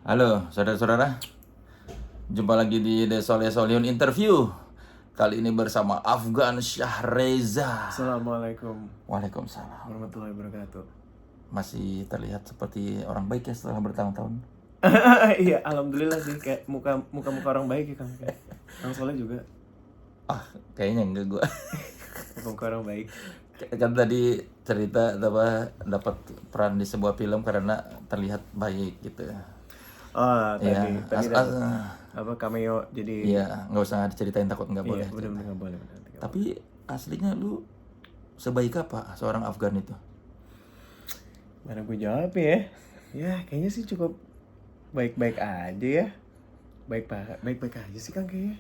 Halo, saudara-saudara. Jumpa lagi di The Soleh Solihun Interview. Kali ini bersama Afgan Syahreza. Assalamualaikum Waalaikumsalam. warahmatullahi wabarakatuh. Masih terlihat seperti orang baik ya setelah bertahun-tahun. Iya, alhamdulillah sih, kayak muka orang baik ya Kang. Kang Soleh juga Ah, kayaknya enggak gua. muka orang baik. Kan tadi cerita dapat peran di sebuah film karena terlihat baik gitu. Oh, Iya, tadi apa cameo jadi. iya, nggak usah diceritain takut nggak boleh. Iya, benar-benar nggak boleh benar. Tapi aslinya lu sebaik apa seorang Afgan itu? Mana gue jawab ya? Ya, kayaknya sih cukup baik-baik aja ya. Baik-baik aja sih Kang kayaknya.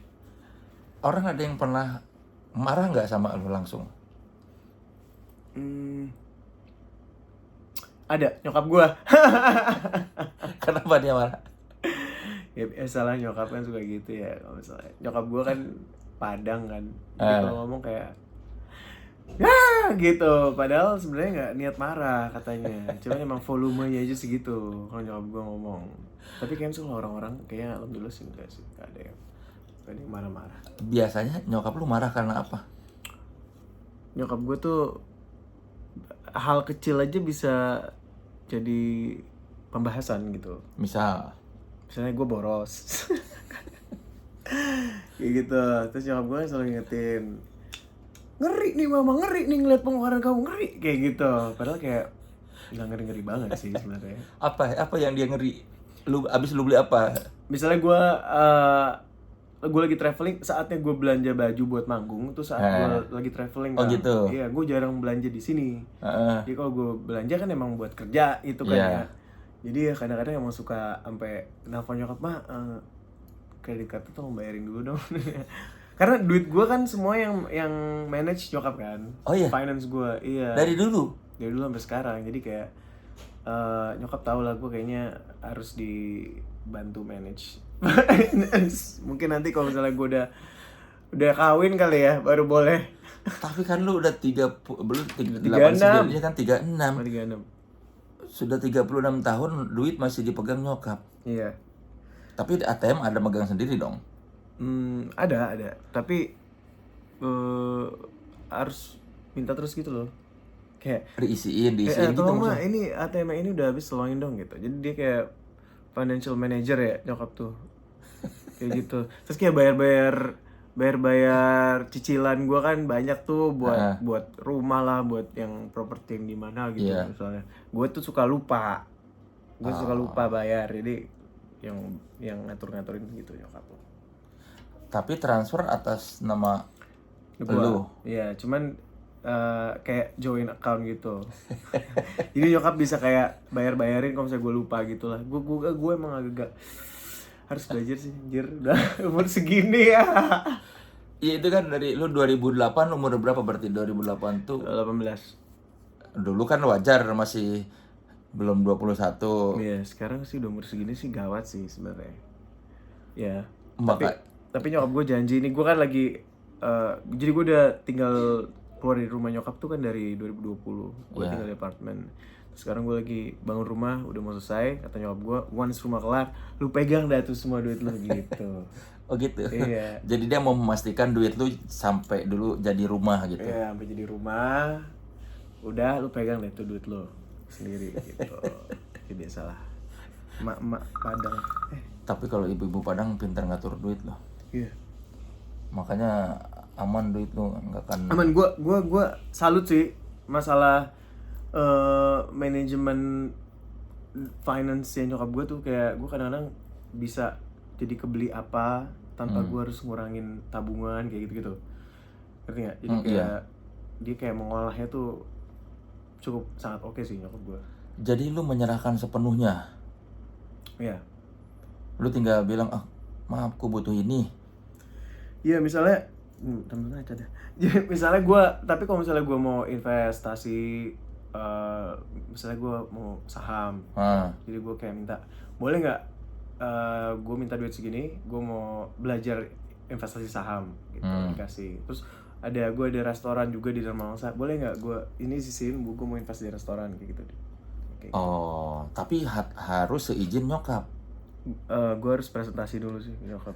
Orang ada yang pernah marah nggak sama lu langsung? Ada nyokap gua. Kenapa dia marah? Ya biasalah nyokap kan suka gitu ya. Kalau misalnya nyokap gua kan Padang kan, jadi kalau ngomong kayak ya gitu, padahal sebenarnya nggak niat marah katanya, cuman emang volumenya aja segitu kalau nyokap gua ngomong. Tapi kayaknya sih kalau orang-orang kayaknya alhamdulillah sih enggak sih, nggak ada yang marah-marah. Biasanya nyokap lu marah karena apa? Nyokap gua tuh hal kecil aja bisa jadi pembahasan gitu. Misalnya gue boros kayak gitu, terus nyokap gue selalu ngingetin, ngeri nih mama, ngeri nih ngeliat pengeluaran kamu, ngeri kayak gitu. Padahal kayak nggak ngeri-ngeri banget sih sebenarnya. Apa yang dia ngeri? Abis lu beli apa? Misalnya gue lagi traveling, saatnya gue belanja baju buat manggung tuh saat gue lagi traveling Oh kan. gitu. Iya, gue jarang belanja di sini. Heeh. Jadi kalau gue belanja kan emang buat kerja itu kan Iya. ya. Jadi ya kadang-kadang emang suka sampai nelfon nyokap, mah kredit card tuh bayarin dulu dong. Karena duit gue kan semua yang manage nyokap kan. Oh iya? Finance gue, iya. Dari dulu? Dari dulu sampai sekarang. Jadi kayak nyokap tahu lah gue kayaknya harus dibantu manage. Mungkin nanti kalau misalnya gue udah kawin kali ya baru boleh. Tapi kan lu udah 38 36. dia kan 36. 36. Sudah 36 tahun duit masih dipegang nyokap. Iya. Tapi ATM ada megang sendiri dong. Ada. Tapi harus minta terus gitu loh. Kayak Diisiin gitu tolong mah maksudnya. ini ATM ini udah habis, tolongin dong gitu. Jadi dia kayak financial manager ya nyokap tuh. Kayak gitu. Terus kayak bayar cicilan gue kan banyak tuh buat rumah lah, buat yang properti yang di mana gitu. Iya. Misalnya gue tuh suka lupa bayar, jadi yang ngatur-ngaturin gitu nyokap lo. Tapi transfer atas nama Gua, lu. iya, cuman kayak join account gitu. Jadi nyokap bisa kayak bayarin kalau misalnya gue lupa gitu lah. Gue emang agak harus belajar sih, anjir. Udah umur segini ya. Iya itu kan dari lu 2008 umur berapa berarti 2008 tuh? 18. Dulu kan wajar masih belum 21. Iya, sekarang sih udah umur segini sih gawat sih sebenarnya. Ya. Maka Tapi nyokap gue janji nih, gue kan lagi jadi gue udah tinggal keluar dari rumah nyokap tuh kan dari 2020. Gue tinggal di apartemen. Sekarang gue lagi bangun rumah, udah mau selesai. Kata nyokap gue, once rumah kelar, lu pegang dah tuh semua duit lu gitu. oh gitu. Iya. Jadi dia mau memastikan duit lu sampai dulu jadi rumah gitu. Iya, sampai jadi rumah. Udah, lu pegang deh tuh duit lu sendiri gitu. Ya biasalah. Emak Padang. Tapi kalau ibu-ibu Padang pintar ngatur duit loh. Iya. Makanya aman duit lu nggak akan. Aman, gue salut sih masalah manajemen finance yang nyokap gue tuh. Kayak gue kadang-kadang bisa jadi kebeli apa tanpa gue harus ngurangin tabungan kayak gitu-gitu. Ngerti nggak? Jadi kayak dia kayak mengolahnya tuh cukup sangat oke sih nyokap gue. Jadi lu menyerahkan sepenuhnya. Iya. Lu tinggal bilang, maaf aku butuh ini. Iya, misalnya temen-temen aja deh. Jadi misalnya gue, tapi kalau misalnya gue mau investasi, misalnya gue mau saham, jadi gue kayak minta, boleh nggak gue minta duit segini, gue mau belajar investasi saham gitu, dikasih. Terus gue ada restoran juga di Darmawangsa, boleh nggak gue ini sisihin, gue mau investasi di restoran kayak gitu. Oh, tapi harus seizin nyokap. Gue harus presentasi dulu sih nyokap.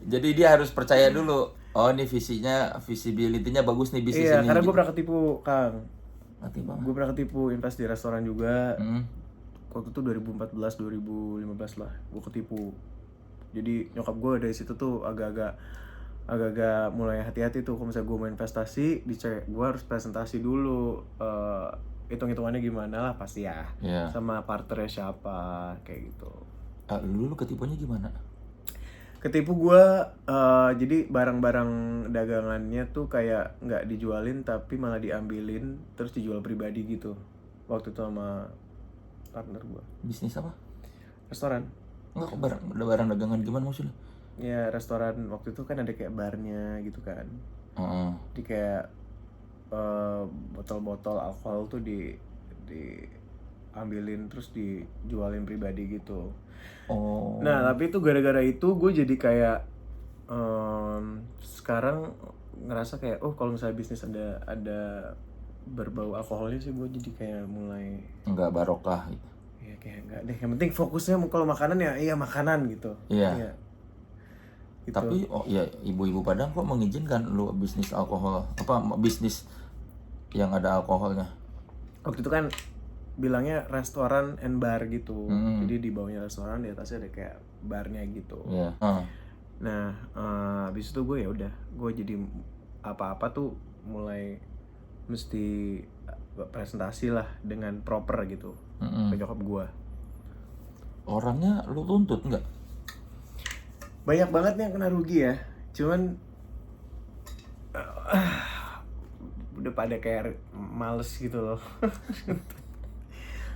Jadi dia harus percaya dulu. Oh, ini visibility-nya bagus nih bisnis Iya, ini. karena gue gitu. pernah ketipu, Kang. Mati banget. Gue pernah ketipu invest di restoran juga. Hmm. Waktu itu 2014 2015 lah, gue ketipu. Jadi nyokap gue dari situ tuh agak-agak mulai hati-hati tuh kalau misalnya gue mau investasi, dicek gue harus presentasi dulu, hitung-hitungannya gimana lah pasti ya. Iya. Sama partnernya siapa kayak gitu. Lu ketipunya gimana? Ketipu gue, jadi barang-barang dagangannya tuh kayak nggak dijualin tapi malah diambilin terus dijual pribadi gitu. Waktu itu sama partner gue. Bisnis apa? Restoran. Enggak, barang dagangan gimana maksudnya? Ya restoran waktu itu kan ada kayak barnya gitu kan. Heeh. Di kayak botol-botol alkohol tuh diambilin terus dijualin pribadi gitu. Oh. Nah tapi itu gara-gara itu gue jadi kayak sekarang ngerasa kayak kalau misalnya bisnis ada berbau alkoholnya sih gue jadi kayak mulai Enggak barokah gitu. ya kayak enggak deh, yang penting fokusnya kalau makanan ya iya makanan gitu. Iya. Gitu. Tapi ya ibu-ibu Padang kok mengizinkan lu bisnis alkohol, bisnis yang ada alkoholnya? Waktu itu kan bilangnya restoran and bar gitu. Hmm. Jadi di bawahnya restoran, di atasnya ada kayak barnya gitu. Iya. Nah, habis itu gue ya udah, gue jadi apa-apa tuh mulai mesti presentasi lah dengan proper gitu ke nyokap gue. Orangnya lu tuntut nggak? Banyak banget nih yang kena rugi ya. Cuman udah pada kayak males gitu loh.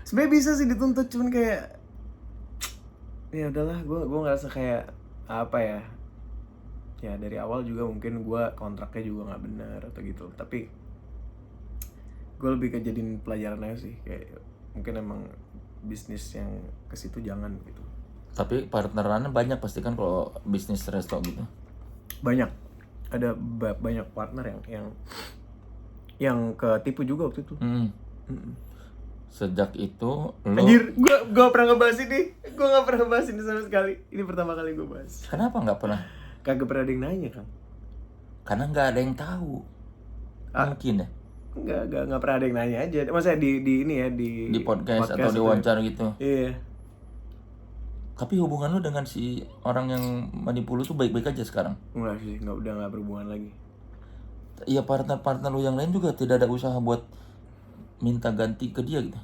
Sebenarnya bisa sih dituntut, cuman kayak ya udahlah, gue ngerasa kayak apa ya, ya dari awal juga mungkin gue kontraknya juga nggak benar atau gitu, tapi gue lebih ke jadiin pelajaran aja sih, kayak mungkin emang bisnis yang ke situ jangan gitu. Tapi partnerannya banyak pasti kan kalau bisnis resto gitu. Banyak, ada banyak partner yang ketipu juga waktu itu. Sejak itu lo Anjir, gue pernah ngebahas ini. Gue gak pernah bahas ini sama sekali. Ini pertama kali gue bahas. kenapa nggak pernah? Kagak pernah ada yang nanya, Kang. Karena nggak ada yang tahu. Mungkin ya Enggak pernah ada yang nanya aja. Maksudnya di ini ya, di podcast atau di wawancara gitu. Iya. Tapi hubungan lu dengan si orang yang menipu lu tuh baik-baik aja sekarang? Enggak sih, udah gak berhubungan lagi. Iya, partner lu yang lain juga tidak ada usaha buat minta ganti ke dia gitu?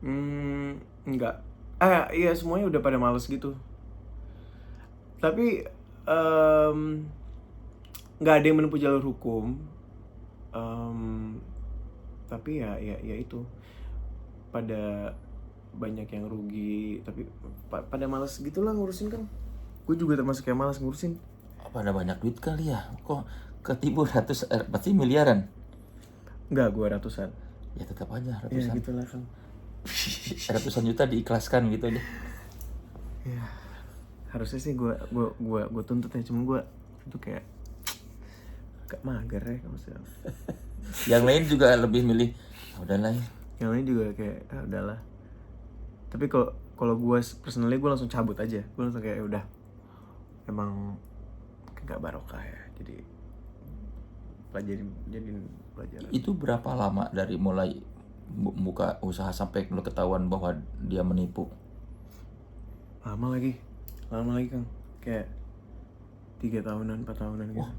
Enggak. Iya semuanya udah pada males gitu. Tapi nggak ada yang menempuh jalur hukum. Tapi ya itu, pada banyak yang rugi, tapi pada malas gitulah ngurusin kan. Gue juga termasuk yang malas ngurusin. Pada banyak duit kali ya, kok ketipu pasti miliaran? Enggak, gue ratusan. Ya tetap aja Ya ratusan. gitulah kan. Ratusan juta diikhlaskan gitu aja. Ya harusnya sih gue tuntut ya, cuma gue itu kayak agak mager ya maksudnya. Yang lain juga lebih milih udahlah ya. Yang lain juga kayak udahlah. Tapi kalau gue personally gue langsung cabut aja. Gue langsung kayak udah, emang gak barokah ya. Jadi jadiin pelajaran. Itu berapa lama dari mulai buka usaha sampai lo ketahuan bahwa dia menipu? Lama lagi Kang, kayak 3 tahunan 4 tahunan gitu.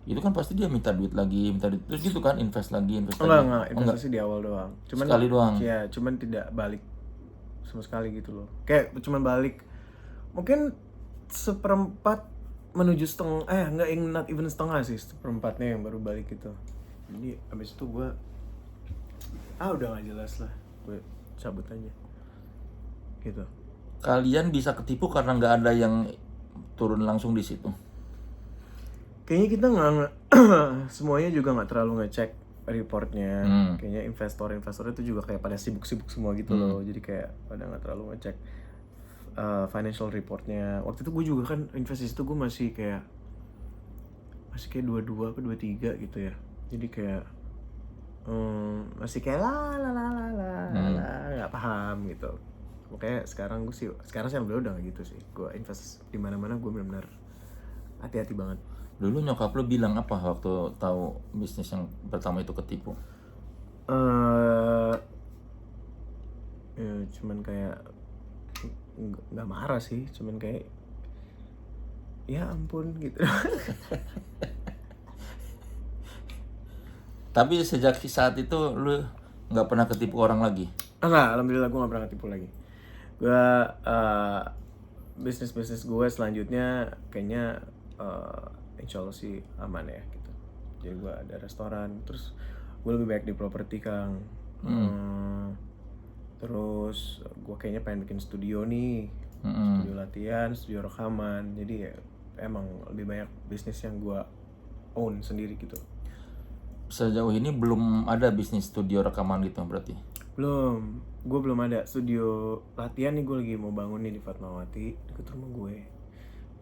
Itu kan pasti dia minta duit terus gitu kan, invest lagi. Enggak, investasi di awal doang. Cuman sekali doang. Ya, cuman tidak balik sama sekali gitu loh. Kayak cuman balik mungkin 1/4 menuju setengah, not even setengah sih, 1/4-nya yang baru balik gitu. Jadi abis itu gue udah gak jelas lah, gue cabut aja gitu. Kalian bisa ketipu karena nggak ada yang turun langsung di situ. Kayaknya kita nggak semuanya juga nggak terlalu ngecek reportnya. Kayaknya investor itu juga kayak pada sibuk-sibuk semua gitu loh. Jadi kayak pada nggak terlalu ngecek financial reportnya. Waktu itu gue juga kan investasi itu gue masih kayak 22 atau 23 gitu ya. Jadi kayak masih kayak nggak saham gitu. Makanya sekarang sih udah nggak gitu sih. Gue invest di mana-mana, gue benar-benar hati-hati banget. Dulu nyokap lu bilang apa waktu tahu bisnis yang pertama itu ketipu? Ya cuman kayak nggak marah sih, cuman kayak ya ampun gitu. Tapi sejak saat itu lu nggak pernah ketipu orang lagi? Enggak, alhamdulillah gue nggak pernah ketipu lagi. Gue bisnis gue selanjutnya kayaknya insya Allah sih aman ya gitu. Jadi gue ada restoran, terus gue lebih baik di properti Kang. Terus gue kayaknya pengen bikin studio nih, studio latihan, studio rekaman. Jadi ya, emang lebih banyak bisnis yang gue own sendiri gitu. Sejauh ini belum ada bisnis studio rekaman gitu berarti? Belum, gue belum ada studio latihan nih, gue lagi mau bangun nih di Fatmawati deket rumah gue.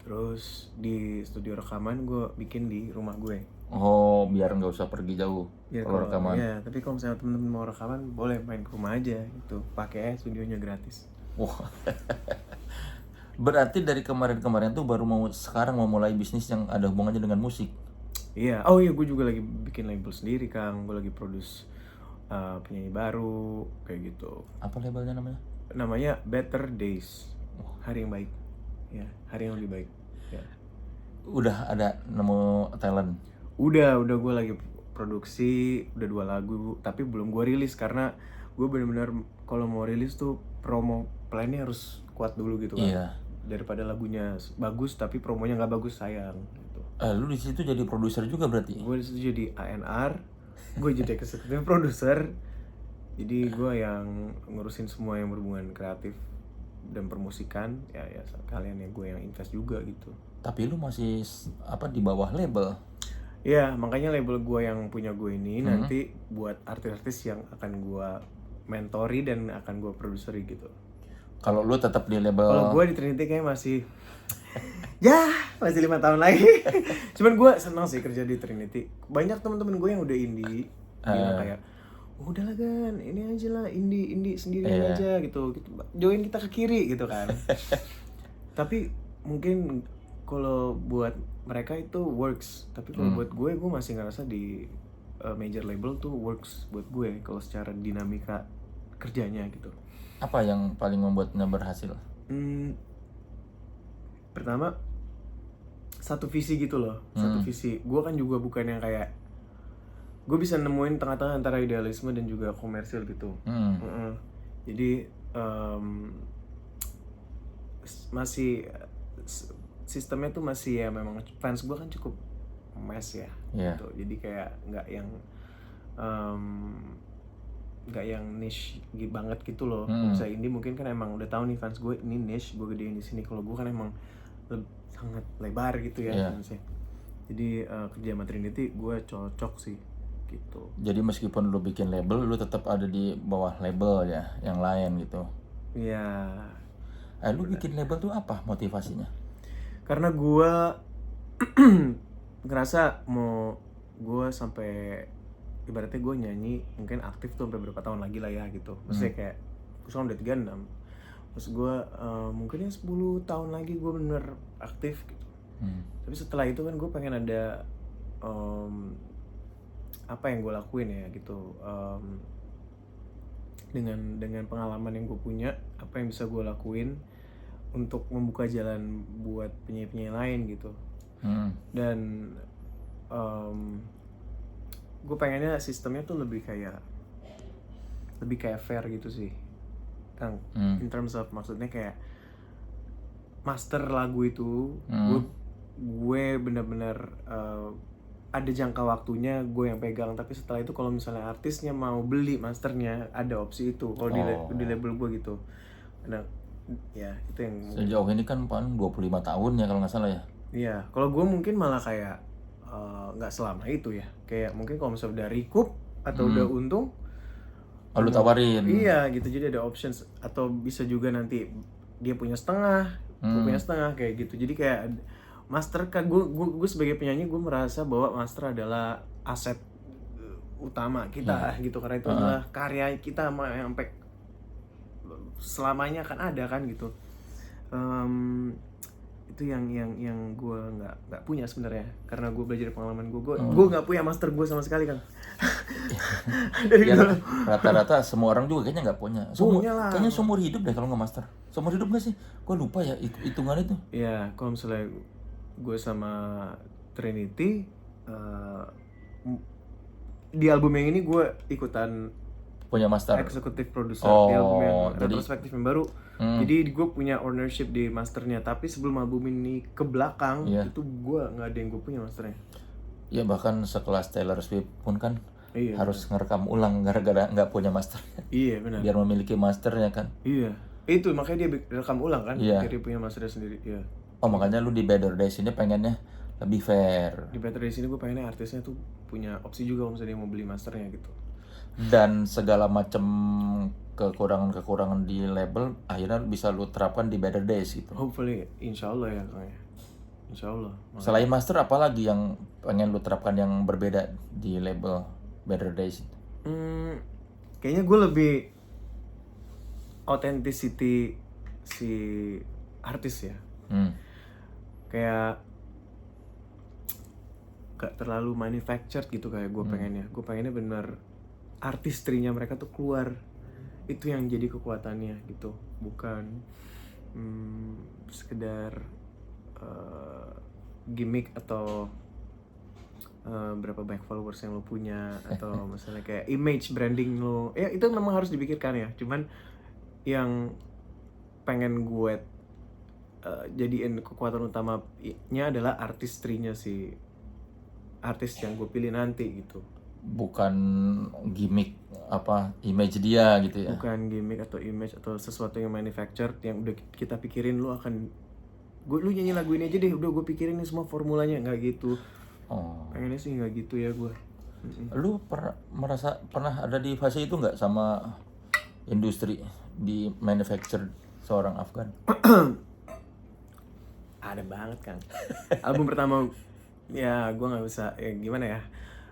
Terus di studio rekaman gue bikin di rumah gue. Oh, biar nggak usah pergi jauh kalau rekaman. Ya, tapi kalau misalnya temen-temen mau rekaman boleh main ke rumah aja gitu, pakai studionya gratis. Wah. Berarti dari kemarin-kemarin tuh baru sekarang mau mulai bisnis yang ada hubungannya dengan musik. Iya, oh iya gue juga lagi bikin label sendiri Kang, gue lagi produce penyanyi baru kayak gitu. Apa labelnya namanya? Namanya Better Days, hari yang baik. Ya, hari yang lebih baik. Ya. Udah ada nemu talent? Udah gue lagi produksi, udah 2 lagu, tapi belum gue rilis karena gue benar-benar kalau mau rilis tuh promo plan-nya harus kuat dulu gitu kan. Iya. Daripada lagunya bagus tapi promonya nggak bagus, sayang gitu. Lu di situ jadi produser juga berarti? Gue di situ jadi A&R, gue jadi executive producer. Jadi gue yang ngurusin semua yang berhubungan kreatif dan permusikan, ya kalian ya gue yang invest juga gitu. Tapi lu masih di bawah label? Ya, makanya label gue yang punya gue ini nanti buat artis-artis yang akan gue mentori dan akan gue produseri gitu. Kalau lu tetap di label? Kalau gue di Trinity kayaknya masih masih 5 tahun lagi. Cuman gue senang sih kerja di Trinity. Banyak teman-teman gue yang udah indie bilang kayak, udahlah Gan, ini aja lah indie sendirian aja gitu. Join kita ke kiri gitu kan. Tapi mungkin kalau buat mereka itu works, tapi kalau buat gue masih ngerasa di major label tuh works buat gue kalau secara dinamika kerjanya gitu. Apa yang paling membuatnya berhasil? Pertama, satu visi gitu loh, satu visi. Gue kan juga bukan yang kayak, gue bisa nemuin tengah-tengah antara idealisme dan juga komersil gitu. Jadi masih sistemnya tuh masih ya memang fans gue kan cukup mess ya, gitu. Jadi kayak nggak yang niche banget gitu loh. Bisa indie mungkin kan emang udah tahu nih fans gue ini niche, gue gedein di sini. Kalau gue kan emang sangat lebar gitu ya fansnya. Jadi kerja sama Trinity gue cocok sih gitu. Jadi meskipun lu bikin label, lu tetap ada di bawah label ya, yang lain gitu. Iya. Lu bikin label tuh apa motivasinya? Karena gue ngerasa mau gue sampai ibaratnya gue nyanyi mungkin aktif tuh sampai berapa tahun lagi lah ya gitu. Maksudnya kayak gue sekarang udah 36. Terus gue mungkin ya 10 tahun lagi gue bener aktif gitu. Tapi setelah itu kan gue pengen ada apa yang gue lakuin ya gitu. Dengan pengalaman yang gue punya, apa yang bisa gue lakuin untuk membuka jalan buat penyanyi-penyanyi lain gitu. Dan gue pengennya sistemnya tuh lebih kayak fair gitu sih Kang. In terms of maksudnya kayak master lagu itu gue bener-bener ada jangka waktunya gue yang pegang, tapi setelah itu kalau misalnya artisnya mau beli masternya ada opsi itu kalau di label gue gitu. Nah ya itu yang sejauh ini kan paling 25 tahun ya kalau nggak salah ya. Iya, kalau gue mungkin malah kayak nggak selama itu ya, kayak mungkin kalau misalnya udah recoup atau udah untung lu tawarin. Iya gitu, jadi ada options. Atau bisa juga nanti dia punya setengah, gue punya setengah kayak gitu. Jadi kayak master kan gue sebagai penyanyi gue merasa bahwa master adalah aset utama kita gitu, karena itu adalah karya kita sampai selamanya akan ada kan gitu. Itu yang gue nggak punya sebenarnya, karena gue belajar dari pengalaman gue nggak punya master gue sama sekali kan. Ya, rata-rata semua orang juga kayaknya nggak punya. Kayaknya seumur hidup deh kalau nggak master. Seumur hidup nggak sih? Gue lupa ya hitungan itu. Ya kalau misalnya gue sama Trinity di album yang ini gue ikutan punya master, eksekutif produser di album yang retrospektif yang baru. Jadi gue punya ownership di masternya, tapi sebelum album ini ke belakang itu gue nggak ada yang gue punya masternya. Ya bahkan sekelas Taylor Swift pun kan harus ngerekam ulang gara-gara nggak punya masternya. Iya benar. Biar memiliki masternya kan. Iya. Itu makanya dia rekam ulang kan. Dia punya masternya sendiri. Iya. Oh makanya lu di Better Days ini pengennya lebih fair. Di Better Days ini gue pengennya artisnya tuh punya opsi juga kalau misalnya dia mau beli masternya gitu. Dan segala macam kekurangan di label akhirnya bisa lu terapkan di Better Days gitu. Hopefully, insyaallah ya kayaknya. Insyaallah. Selain master apa lagi yang pengen lu terapkan yang berbeda di label Better Days? Kayaknya gue lebih authenticity si artis ya. Kayak gak terlalu manufactured gitu kayak gue pengennya. Gue pengennya bener artistrinya mereka tuh keluar. Itu yang jadi kekuatannya gitu, bukan sekedar gimmick atau berapa banyak followers yang lo punya, atau misalnya kayak image branding lo. Ya itu memang harus dipikirkan ya, cuman yang pengen gue jadiin kekuatan utamanya adalah artistrinya si artis yang gue pilih nanti gitu. Bukan gimmick apa image dia gitu ya. Bukan gimmick atau image atau sesuatu yang manufactured yang udah kita pikirin lu nyanyi lagu ini aja deh, udah gue pikirin nih semua formulanya, nggak gitu. Pengennya sih nggak gitu ya gue. Lu pernah ada di fase itu nggak sama industri di manufacture seorang Afgan? Ada banget kan. Album pertama ya gue nggak bisa ya gimana ya.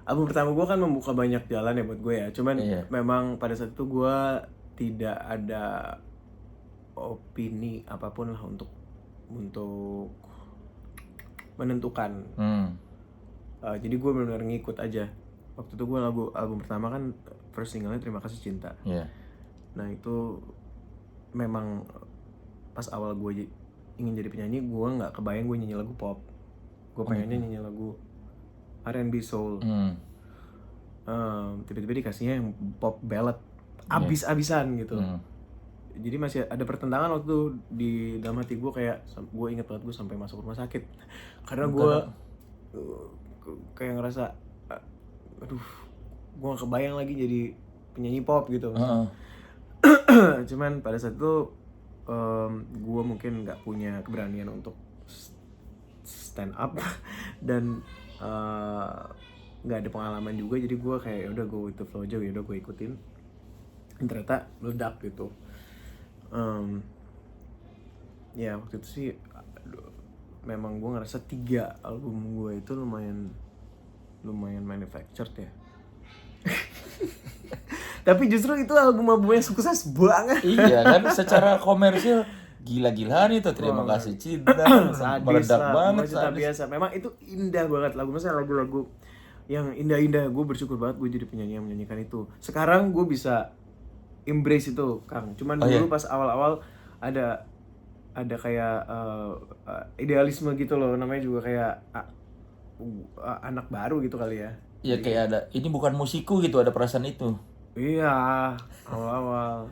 Album pertama gue kan membuka banyak jalan ya buat gue ya. Cuman memang pada saat itu gue tidak ada opini apapun lah untuk menentukan. Jadi gue benar-benar ngikut aja. Waktu itu gue album pertama kan first single-nya Terima Kasih Cinta. Nah itu memang pas awal gue ingin jadi penyanyi, gue nggak kebayang gue nyanyi lagu pop. Gue pengennya nyanyi lagu R&B soul. Tiba-tiba dikasihnya yang pop ballad abis-abisan gitu. Jadi masih ada pertentangan waktu di dalam hati gue, kayak gue inget banget gue sampai masuk rumah sakit karena gue kayak ngerasa aduh gue gak kebayang lagi jadi penyanyi pop gitu. Cuman pada saat itu gue mungkin nggak punya keberanian untuk stand up dan nggak ada pengalaman juga, jadi gue kayak udah go with the flow aja, udah gue ikutin. Ternyata meledak gitu. Ya waktu itu sih memang gue ngerasa 3 album gue itu lumayan manufactured ya. Tapi justru itu album-albumnya sukses banget. Iya kan, secara komersil gila-gilaan itu Terima Kasih Cinta meledak banget. Biasa. Memang itu indah banget lagu-lagu yang indah-indah. Gue bersyukur banget gue jadi penyanyi yang menyanyikan itu. Sekarang gue bisa embrace itu, Kang. Cuman dulu pas awal-awal ada kayak idealisme gitu loh, namanya juga kayak anak baru gitu kali ya. Iya kayak ada, ini bukan musikku gitu, ada perasaan itu. Iya, awal-awal.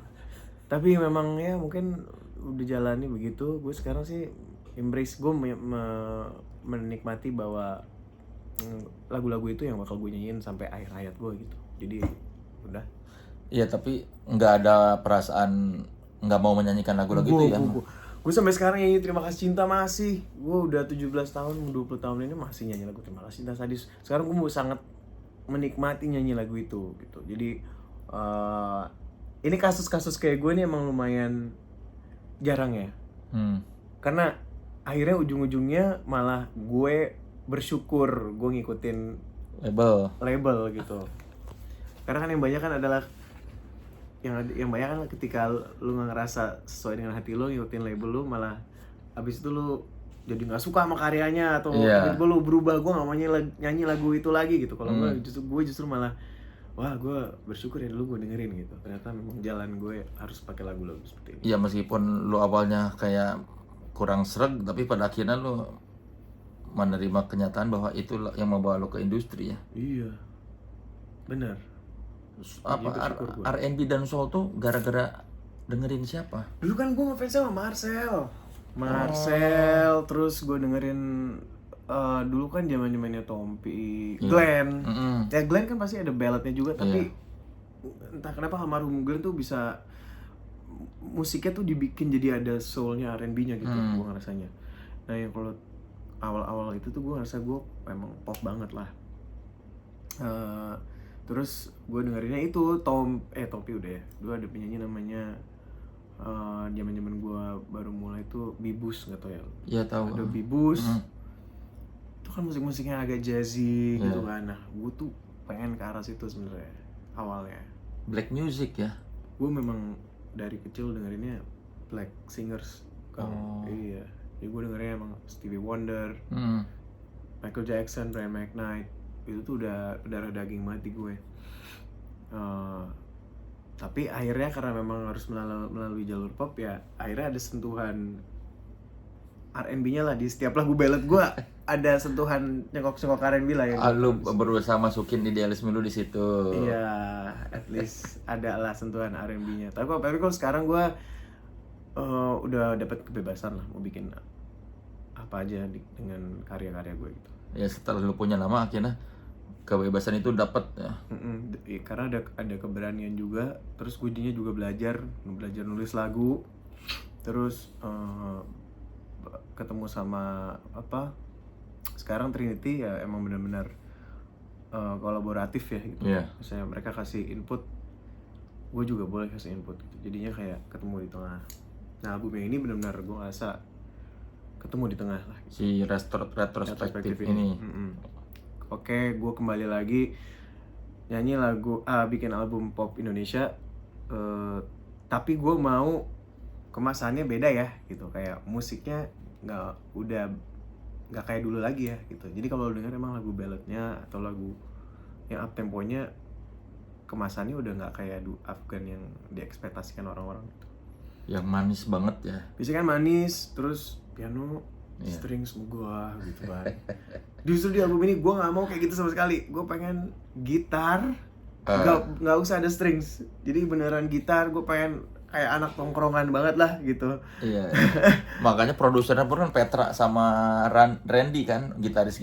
Tapi memang ya mungkin udah jalani begitu. Gue sekarang sih embrace, gue menikmati bahwa lagu-lagu itu yang bakal gue nyanyiin sampai akhir hayat gue gitu. Jadi udah. Iya, tapi nggak ada perasaan nggak mau menyanyikan lagu-lagu itu ya? Gue sampai sekarang nyanyi Terima Kasih Cinta masih. Gue udah 17 tahun, 20 tahun ini masih nyanyi lagu Terima Kasih Cinta sadis. Sekarang gue sangat menikmati nyanyi lagu itu gitu. Jadi ini kasus-kasus kayak gue ini emang lumayan jarang ya. Karena akhirnya ujung-ujungnya malah gue bersyukur gue ngikutin label gitu. Karena kan yang banyak kan adalah yang banyak kan ketika lu nggak ngerasa sesuai dengan hati lu, ngikutin label lu, malah abis itu lu jadi nggak suka sama karyanya atau tiba-tiba lu berubah, gue nggak mau nyanyi lagu itu lagi gitu. Kalau gue justru malah wah, gue bersyukur ya dulu gue dengerin gitu, ternyata memang jalan gue harus pakai lagu-lagu seperti ini. Iya, meskipun lu awalnya kayak kurang sreg, tapi pada akhirnya lu menerima kenyataan bahwa itu yang membawa lu ke industri ya. Iya, benar. Apa R&B dan soul tuh gara-gara dengerin siapa? Dulu kan gue ngefans sama Marcel, terus gue dengerin dulu kan zamannya Tompi, Glenn. Ya Glenn kan pasti ada balladnya juga, tapi entah kenapa almarhum Glenn tuh bisa musiknya tuh dibikin jadi ada soulnya, R&B-nya gitu, gue ngerasanya. Nah yang kalau awal-awal itu tuh gue ngerasa gue emang pop banget lah. Terus gue dengerinnya itu Tompi udah ya. Dulu ada penyanyi namanya zaman-zaman gue baru mulai tuh Bibus, nggak tau ya? Iya tahu. Ada Bibus. Itu kan musik-musiknya agak jazzy gitu kan. Nah, gue tuh pengen ke arah situ sebenarnya awalnya. Black music ya? Gue memang dari kecil dengerinnya black singers. Iya. Jadi gue dengerinnya emang Stevie Wonder, Michael Jackson, Brian McKnight. Itu tuh udah darah daging banget di gue. Tapi akhirnya karena memang harus melalui jalur pop ya, akhirnya ada sentuhan R&B-nya lah di setiap lagu ballad gue. Ada sentuhan nyengkok-nyengkok R&B lah yang lu berusaha masukin idealisme lu di situ. Iya, at least ada lah sentuhan R&B-nya. Tapi kalau sekarang gue udah dapat kebebasan lah mau bikin apa aja dengan karya-karya gue gitu. Ya setelah lu punya nama akhirnya kebebasan itu dapat ya. Karena ada keberanian juga, terus gue jadinya juga belajar nulis lagu, terus ketemu sama sekarang Trinity ya emang benar-benar kolaboratif ya gitu. Misalnya mereka kasih input, gue juga boleh kasih input gitu. Jadinya kayak ketemu di tengah. Nah album yang ini benar-benar gue ngerasa ketemu di tengah lah gitu. Si retrospektif ini. Oke, gue kembali lagi nyanyi lagu bikin album pop Indonesia, tapi gue mau kemasannya beda ya gitu, kayak musiknya nggak kayak dulu lagi ya gitu. Jadi kalau denger emang lagu balladnya atau lagu yang up temponya, kemasannya udah nggak kayak Afgan yang diekspektasikan orang-orang gitu. Yang manis banget ya. Biasanya kan manis, terus piano, strings gua gitu kan. Justru di album ini gua nggak mau kayak gitu sama sekali. Gua pengen gitar, nggak usah ada strings. Jadi beneran gitar. Gua pengen kayak anak tongkrongan banget lah gitu. Iya. Makanya produsernya pun kan Petra sama Randy kan, gitaris.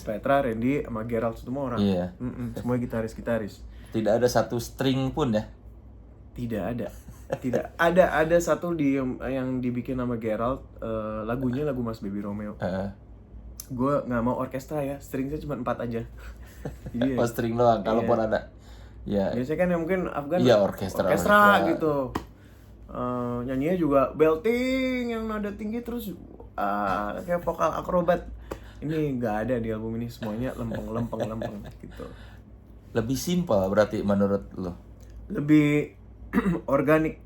Petra, Randy, sama Gerald semua orang. Iya. Semua gitaris. Tidak ada satu string pun ya. Tidak ada satu yang dibikin sama Gerald, lagunya lagu Mas Baby Romeo. Gue nggak mau orkestra ya, stringsnya cuma 4 aja. Jadi pas string doang, kalaupun ada. Ya. Biasanya kan yang mungkin Afgan orkestra gitu. Nyanyinya juga belting yang nada tinggi terus kayak vokal akrobat. Ini nggak ada di album ini, semuanya lempeng gitu. Lebih simpel berarti menurut lo? Lebih organik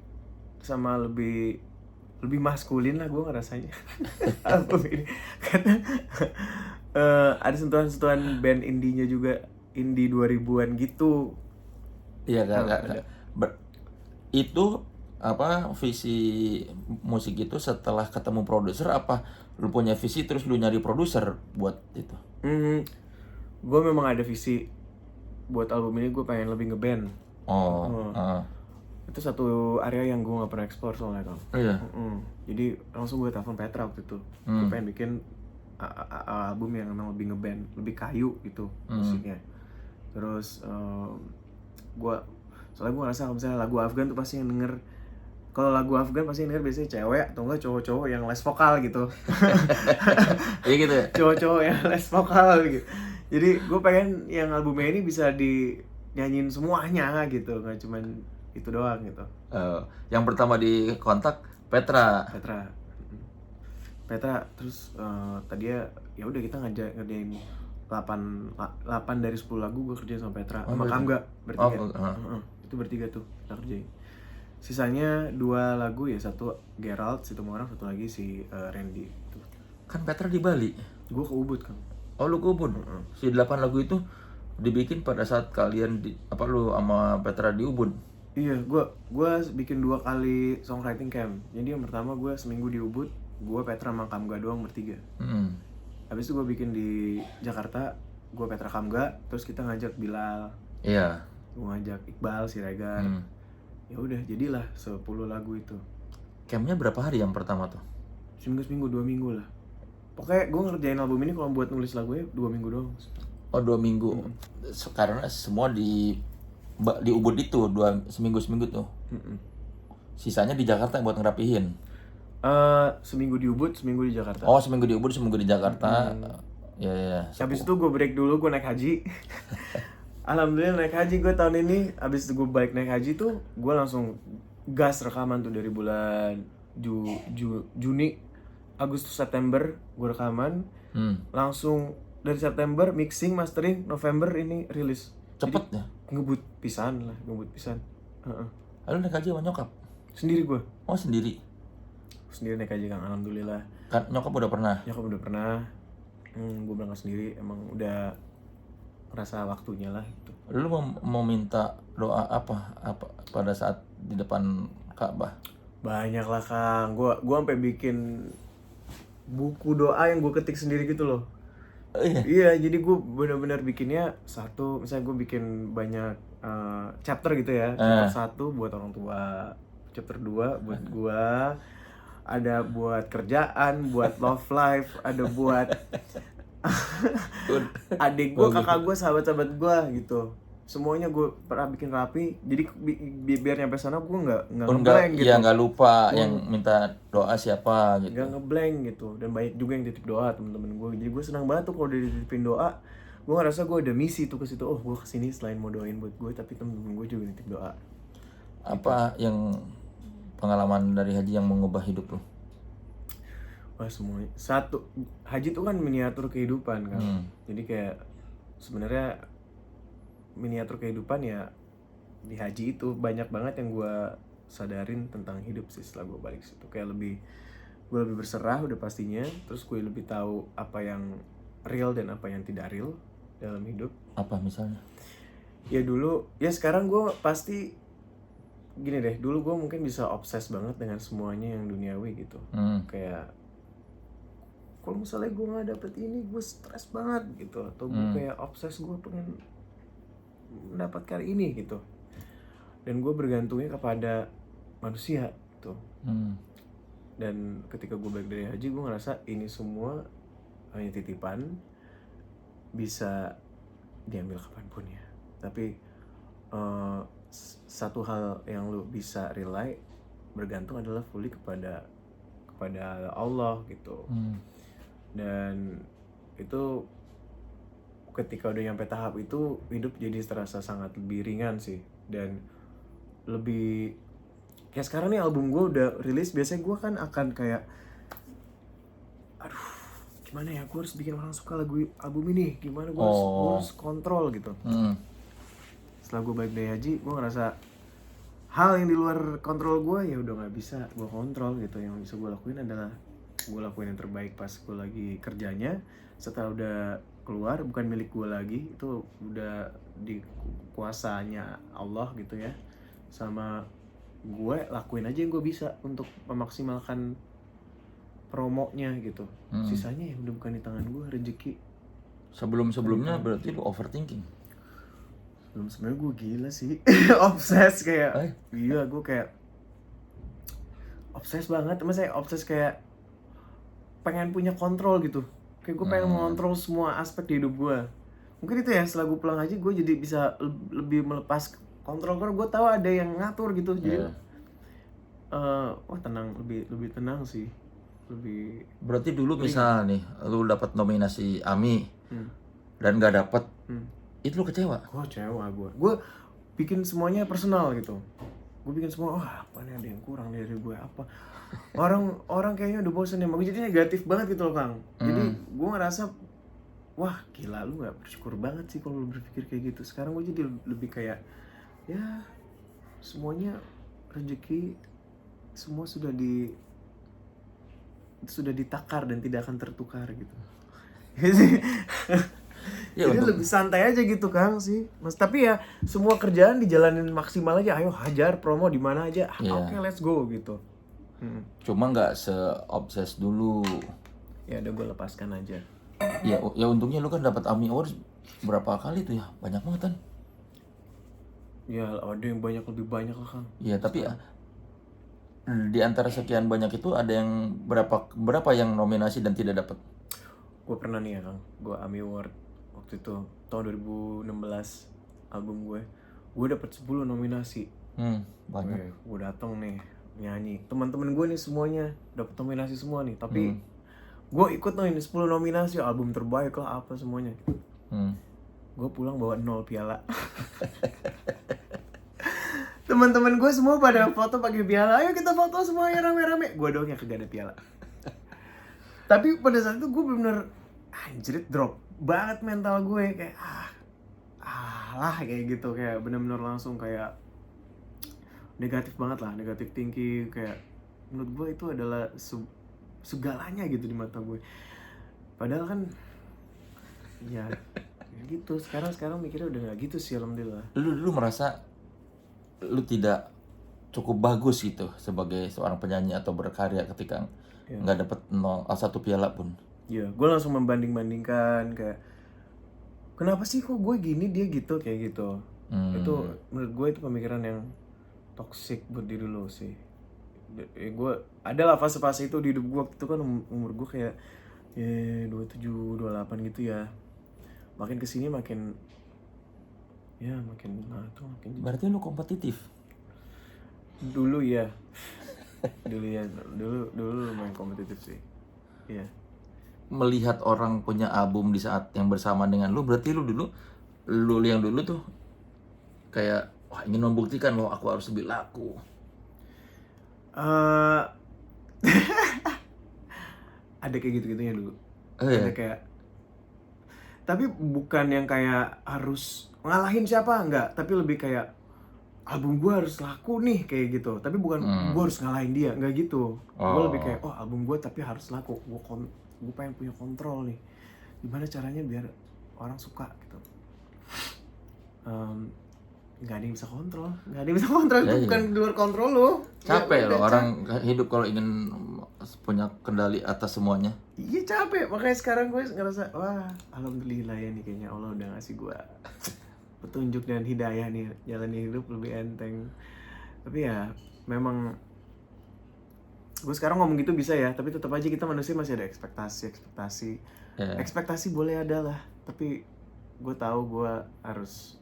sama lebih maskulin lah gue ngerasanya album ini. Karena ada sentuhan band indie-nya juga, indie 2000-an gitu. Iya kan. Itu visi musik itu setelah ketemu produser, apa lu punya visi terus lu nyari produser buat itu? Gue memang ada visi buat album ini, gue pengen lebih ngeband. Itu satu area yang gue gak pernah explore soalnya kan. Jadi langsung gue telepon Petra waktu itu. Gue pengen bikin album yang memang lebih ngeband, lebih kayu gitu musiknya. Terus soalnya gue ngerasa kalau misalnya lagu Afgan tuh pasti yang denger, kalau lagu Afgan pasti yang denger biasanya cewek atau enggak cowok-cowok yang les vokal gitu. Iya gitu ya? Cowok-cowok yang les vokal gitu. Jadi gue pengen yang albumnya ini bisa dinyanyiin semuanya gitu, nggak cuman itu doang gitu. Yang pertama di kontak Petra. Terus tadi ya udah kita ngerjain 8 dari 10 lagu gue kerjain sama Petra, sama Kamga bertiga. Itu bertiga tuh kita kerjain. Sisanya 2 lagu ya, satu Gerald, Situmorang, satu lagi si Randy. Kan Petra di Bali. Gue ke Ubud kan. Oh lu ke Ubud. Si 8 lagu itu dibikin pada saat kalian lu sama Petra di Ubud. Iya, gue bikin 2 kali songwriting camp. Jadi yang pertama gue seminggu di Ubud, gue Petra sama Kamga doang bertiga. Habis itu gue bikin di Jakarta, gue Petra Kamga, terus kita ngajak Bilal. Iya. Gue ngajak Iqbal, Siregar. Ya udah, jadilah 10 lagu itu. Campnya berapa hari yang pertama tuh? Seminggu 2 minggu lah. Pokoknya gue ngerjain album ini kalau buat nulis lagunya 2 minggu doang. Oh 2 minggu. Karena semua di Ubud itu seminggu tuh. Sisanya di Jakarta buat ngerapihin. Seminggu di Ubud, seminggu di Jakarta. Oh seminggu di Ubud, seminggu di Jakarta. Ya. Habis itu gue break dulu, gue naik haji. Alhamdulillah naik haji gue tahun ini. Habis itu gue balik naik haji tuh, gue langsung gas rekaman tuh dari bulan Juni, Agustus, September gue rekaman. Langsung dari September mixing, mastering, November ini rilis. Cepet ya? Ngebut pisan. Lalu naik haji sama nyokap? Sendiri gue. Oh sendiri? Sendiri naik haji Kang, alhamdulillah. Kan nyokap udah pernah? Nyokap udah pernah. Gue berangkat sendiri, emang udah rasa waktunya lah gitu. Lu mau minta doa apa pada saat di depan Ka'bah? Banyak lah Kang, gue sampai bikin buku doa yang gue ketik sendiri gitu loh. Iya, jadi gue benar-benar bikinnya satu, misalnya gue bikin banyak chapter gitu ya. Chapter 1 buat orang tua, chapter 2 buat gue, ada buat kerjaan, buat love life, ada buat adik gue, kakak gue, sahabat-sahabat gue gitu. Semuanya gue pernah bikin rapi, jadi biar nyampe sana gue nggak ngeblank gitu. Iya, nggak lupa yang minta doa siapa gitu. Nggak ngeblank gitu. Dan banyak juga yang titip doa temen-temen gue. Jadi gue senang banget tuh kalau udah dititipin doa. Gue ngerasa gue ada misi tuh ke situ. Oh, gue kesini selain mau doain buat gue, tapi temen-temen gue juga nitip doa. Apa yang pengalaman dari haji yang mengubah hidup lo? Wah, semuanya. Satu, haji tuh kan miniatur kehidupan kan. Jadi kayak sebenarnya miniatur kehidupan ya di haji itu banyak banget yang gue sadarin tentang hidup sih setelah gue balik situ. Kayak gue lebih berserah udah pastinya. Terus gue lebih tahu apa yang real dan apa yang tidak real dalam hidup. Apa misalnya? Ya dulu, ya sekarang gue pasti gini deh. Dulu gue mungkin bisa obses banget dengan semuanya yang duniawi gitu. Kayak kalau misalnya gue nggak dapet ini, gue stres banget gitu. Atau gue kayak obses, gue pengen mendapatkan ini gitu. Dan gue bergantungnya kepada manusia gitu. Dan ketika gue balik dari haji, gue ngerasa ini semua hanya titipan, bisa diambil kapanpun ya. Tapi satu hal yang lu bisa rely, bergantung adalah fully kepada Allah gitu. Dan itu ketika udah nyampe tahap itu, hidup jadi terasa sangat lebih ringan sih. Dan lebih kayak sekarang nih album gue udah rilis, biasanya gue kan akan kayak aduh gimana ya, gue harus bikin orang suka album ini, gimana gue harus kontrol gitu. Setelah gue balik dari haji, gue ngerasa hal yang di luar kontrol gue ya udah nggak bisa gue kontrol gitu. Yang bisa gue lakuin adalah gue lakuin yang terbaik pas gue lagi kerjanya. Setelah udah keluar, bukan milik gue lagi, itu udah di kuasanya Allah gitu ya. Sama gue lakuin aja yang gue bisa untuk memaksimalkan promonya gitu. Sisanya ya udah bukan di tangan gue, rezeki. Sebelumnya berarti lu overthinking? Sebenarnya gue gila sih. Obses kayak iya, gue kayak obses banget. Maksudnya obses kayak pengen punya kontrol gitu. Kayak gue pengen mengontrol semua aspek di hidup gue. Mungkin itu ya, setelah gue pulang haji, gue jadi bisa lebih melepas kontrol. Karena gue tahu ada yang ngatur gitu. Jadi tenang, lebih tenang sih. Berarti dulu misal nih lu dapat nominasi AMI dan gak dapet, itu lu kecewa? Gue kecewa. Gue bikin semuanya personal gitu. Gue bikin semua, apa nih, ada yang kurang dari gue apa. Orang kayaknya udah bosan ya, gue jadi negatif banget gitu loh Kang. Jadi gue ngerasa, wah gila, lu gak bersyukur banget sih kalau lu berpikir kayak gitu. Sekarang gue jadi lebih kayak, ya semuanya rezeki semua sudah ditakar dan tidak akan tertukar gitu. Ya, Jadi lebih santai aja gitu Kang sih Mas, tapi ya semua kerjaan dijalanin maksimal aja, ayo hajar promo di mana aja. Iya. Oke, let's go gitu. Cuma nggak seobses dulu. Ya udah gue lepaskan aja. Ya untungnya lu kan dapat AMI Awards berapa kali tuh ya? Banyak banget kan? Ya ada yang lebih banyak lah Kang. Iya, tapi ya, di antara sekian banyak itu ada yang berapa yang nominasi dan tidak dapat? Gue pernah nih ya Kang, gue AMI Award waktu itu tahun 2016 album gue dapet 10 nominasi. Banyak. Gue dateng nih nyanyi, teman-teman gue nih semuanya dapet nominasi semua nih, tapi gue ikut nih 10 nominasi, album terbaik lah apa semuanya. Gue pulang bawa 0 piala. Teman-teman gue semua pada foto pakai piala, ayo kita foto semuanya rame-rame. Gue doang yang kagak ada piala. Tapi pada saat itu gue bener-bener anjrit, drop banget mental gue, kayak kayak gitu, kayak bener-bener langsung kayak negatif banget lah, negatif tinggi, kayak menurut gue itu adalah segalanya gitu di mata gue. Padahal kan ya gitu, sekarang mikirnya udah nggak gitu sih, alhamdulillah. Lu dulu merasa lu tidak cukup bagus gitu sebagai seorang penyanyi atau berkarya ketika nggak dapet 1 piala pun? Iya, gue langsung membanding-bandingkan kayak kenapa sih kok gue gini dia gitu, kayak gitu. Itu menurut gue itu pemikiran yang toxic buat diri lo sih. Gue adalah fase-fase itu di hidup gue waktu itu kan, umur gue kayak 27, 28 gitu ya. Makin kesini makin Berarti lu kompetitif? dulu ya. Dulu lumayan kompetitif sih. Iya. Melihat orang punya album di saat yang bersama dengan lu, berarti lu yang dulu tuh kayak wah, ingin membuktikan bahwa aku harus lebih laku. Ada kayak gitu-gitunya dulu. Iya. Ada kayak, tapi bukan yang kayak harus ngalahin siapa, enggak, tapi lebih kayak album gue harus laku nih, kayak gitu. Tapi bukan gue harus ngalahin dia, enggak gitu. Gue lebih kayak album gue tapi harus laku. Gue pengen punya kontrol nih, gimana caranya biar orang suka gitu. Nggak ada yang bisa kontrol, itu bukan di luar kontrol lo. Capek loh orang hidup kalau ingin punya kendali atas semuanya. Iya capek, makanya sekarang gue ngerasa wah alhamdulillah ya nih, kayaknya Allah udah ngasih gue petunjuk dan hidayah nih, jalani hidup lebih enteng. Tapi ya memang gue sekarang ngomong gitu bisa ya, tapi tetap aja kita manusia masih ada ekspektasi. Ekspektasi boleh ada lah, tapi gue tahu gue harus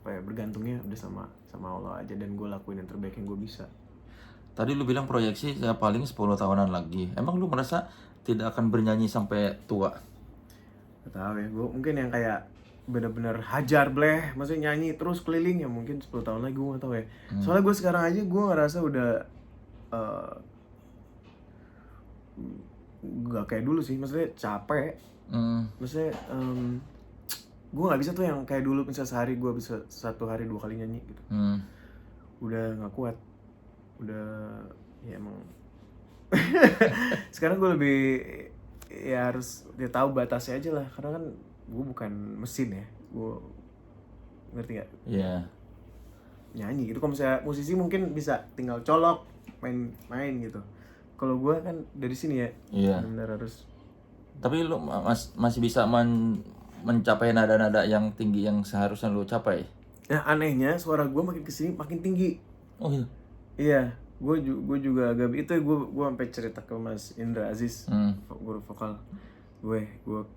bergantungnya udah sama Allah aja, dan gue lakuin yang terbaik yang gue bisa. Tadi lu bilang proyeksi ya paling 10 tahunan lagi. Emang lu merasa tidak akan bernyanyi sampai tua? Gak tahu ya, gue mungkin yang kayak bener-bener hajar bleh, maksudnya nyanyi terus keliling ya mungkin 10 tahun lagi, gue gak tahu ya. Soalnya gue sekarang aja gue ngerasa udah gak kayak dulu sih, maksudnya capek. Maksudnya gue nggak bisa tuh yang kayak dulu, misalnya sehari gue bisa 1 hari 2 kali nyanyi gitu. Udah nggak kuat, udah ya emang. Sekarang gue lebih ya harus dia tahu batasnya aja lah, karena kan gue bukan mesin ya, gue ngerti nggak? Iya. Nyanyi gitu, kalau misalnya musisi mungkin bisa tinggal colok main gitu. Kalau gue kan dari sini ya, benar harus. Tapi lu masih bisa mencapai nada-nada yang tinggi yang seharusnya lu capai. Nah anehnya suara gue makin kesini makin tinggi. Oh iya. Iya, gue juga agak itu, gue sampai cerita ke Mas Indra Aziz, guru vokal gue